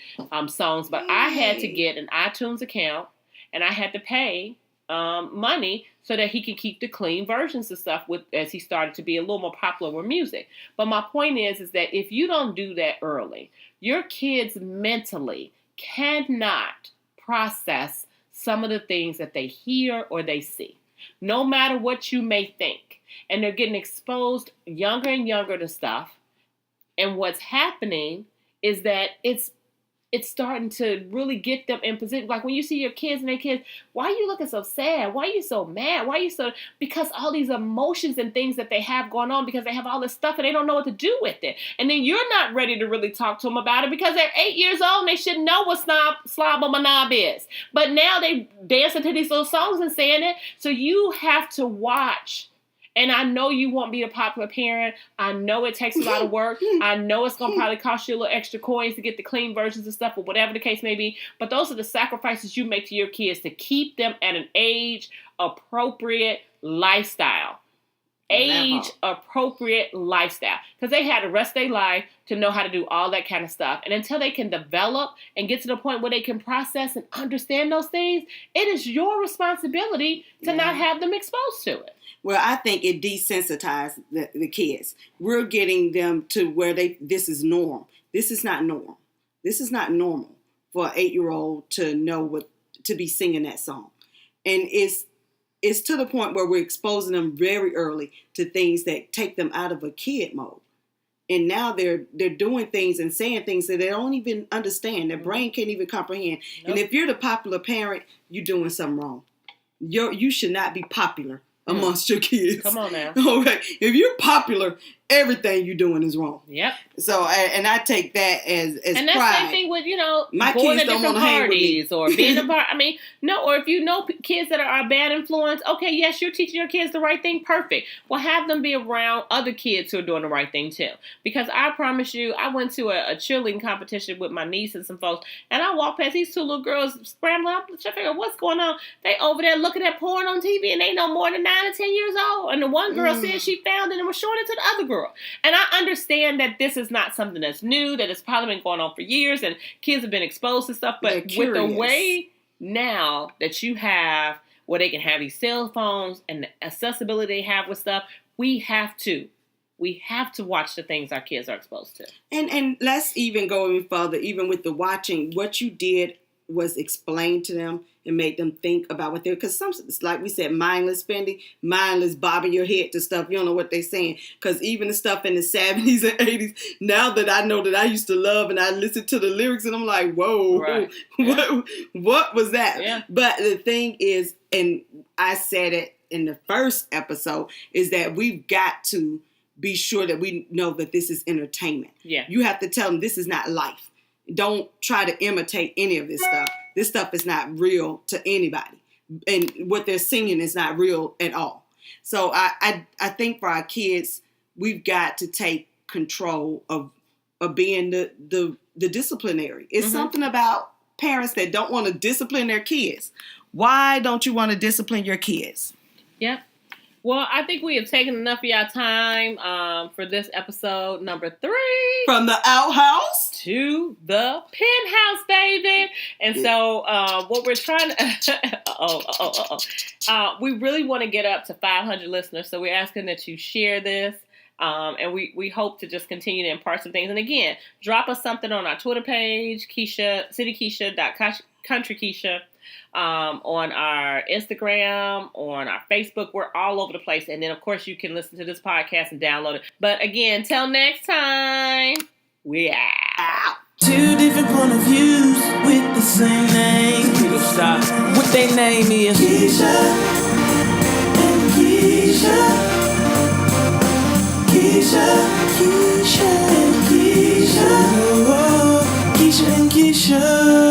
songs. But I had to get an iTunes account and I had to pay money so that he can keep the clean versions of stuff as he started to be a little more popular with music. But my point is that if you don't do that early, your kids mentally cannot process some of the things that they hear or they see, no matter what you may think. And they're getting exposed younger and younger to stuff. And what's happening is that it's starting to really get them in position. Like when you see your kids and their kids, why are you looking so sad? Why are you so mad? Why are you so... Because all these emotions and things that they have going on, because they have all this stuff and they don't know what to do with it. And then you're not ready to really talk to them about it because they're 8 years old and they should know what slob or knob is. But now they dancing to these little songs and saying it. So you have to watch. And I know you won't be a popular parent. I know it takes a lot of work. I know it's going to probably cost you a little extra coins to get the clean versions of stuff or whatever the case may be. But those are the sacrifices you make to your kids to keep them at an age-appropriate lifestyle. Age-appropriate lifestyle. Because they had the rest of their life to know how to do all that kind of stuff. And until they can develop and get to the point where they can process and understand those things, it is your responsibility to not have them exposed to it. Well, I think it desensitized the kids. We're getting them to where this is norm. This is not norm. This is not normal for an 8-year-old to know to be singing that song. And it's to the point where we're exposing them very early to things that take them out of a kid mode. And now they're doing things and saying things that they don't even understand. Their brain can't even comprehend. Nope. And if you're the popular parent, you're doing something wrong. You should not be popular amongst your kids. Come on now. All right. If you're popular, everything you're doing is wrong. Yep. So, and I take that as and that's pride. The same thing with, my going kids to don't different want to hang with parties me. or being a part. Or if you know kids that are a bad influence, okay, yes, you're teaching your kids the right thing. Perfect. Well, have them be around other kids who are doing the right thing too. Because I promise you, I went to a cheerleading competition with my niece and some folks, and I walked past these two little girls scrambling up, trying to figure out what's going on. They over there looking at porn on TV, and they no more than 9 or 10 years old. And the one girl said she found it and was showing it to the other girl. And I understand that this is not something that's new, that it's probably been going on for years, and kids have been exposed to stuff. But with the way now that you have where they can have these cell phones and the accessibility they have with stuff, we have to watch the things our kids are exposed to. And let's even go even further, even with the watching. What you did was explain to them and make them think about what they're, because some, like we said, mindless spending, mindless bobbing your head to stuff. You don't know what they're saying. Because even the stuff in the 70s and 80s, now that I know that I used to love and I listen to the lyrics and I'm like, whoa, right. what was that? Yeah. But the thing is, and I said it in the first episode, is that we've got to be sure that we know that this is entertainment. Yeah. You have to tell them this is not life. Don't try to imitate any of this stuff. This stuff is not real to anybody. And what they're singing is not real at all. So I think for our kids, we've got to take control of being the disciplinary. It's something about parents that don't want to discipline their kids. Why don't you want to discipline your kids? Yep. Well, I think we have taken enough of your time for this episode number 3. From the outhouse to the penthouse, baby. And so what we're trying to... we really want to get up to 500 listeners, so we're asking that you share this. And we hope to just continue to impart some things. And again, drop us something on our Twitter page, citykeisha.countrykeisha. On our Instagram, on our Facebook. We're all over the place. And then, of course, you can listen to this podcast and download it. But again, till next time, we out. 2 different point of views with the same name. People stop. What they name is Keisha and Keisha. Keisha, Keisha and Keisha. Oh, Keisha and Keisha.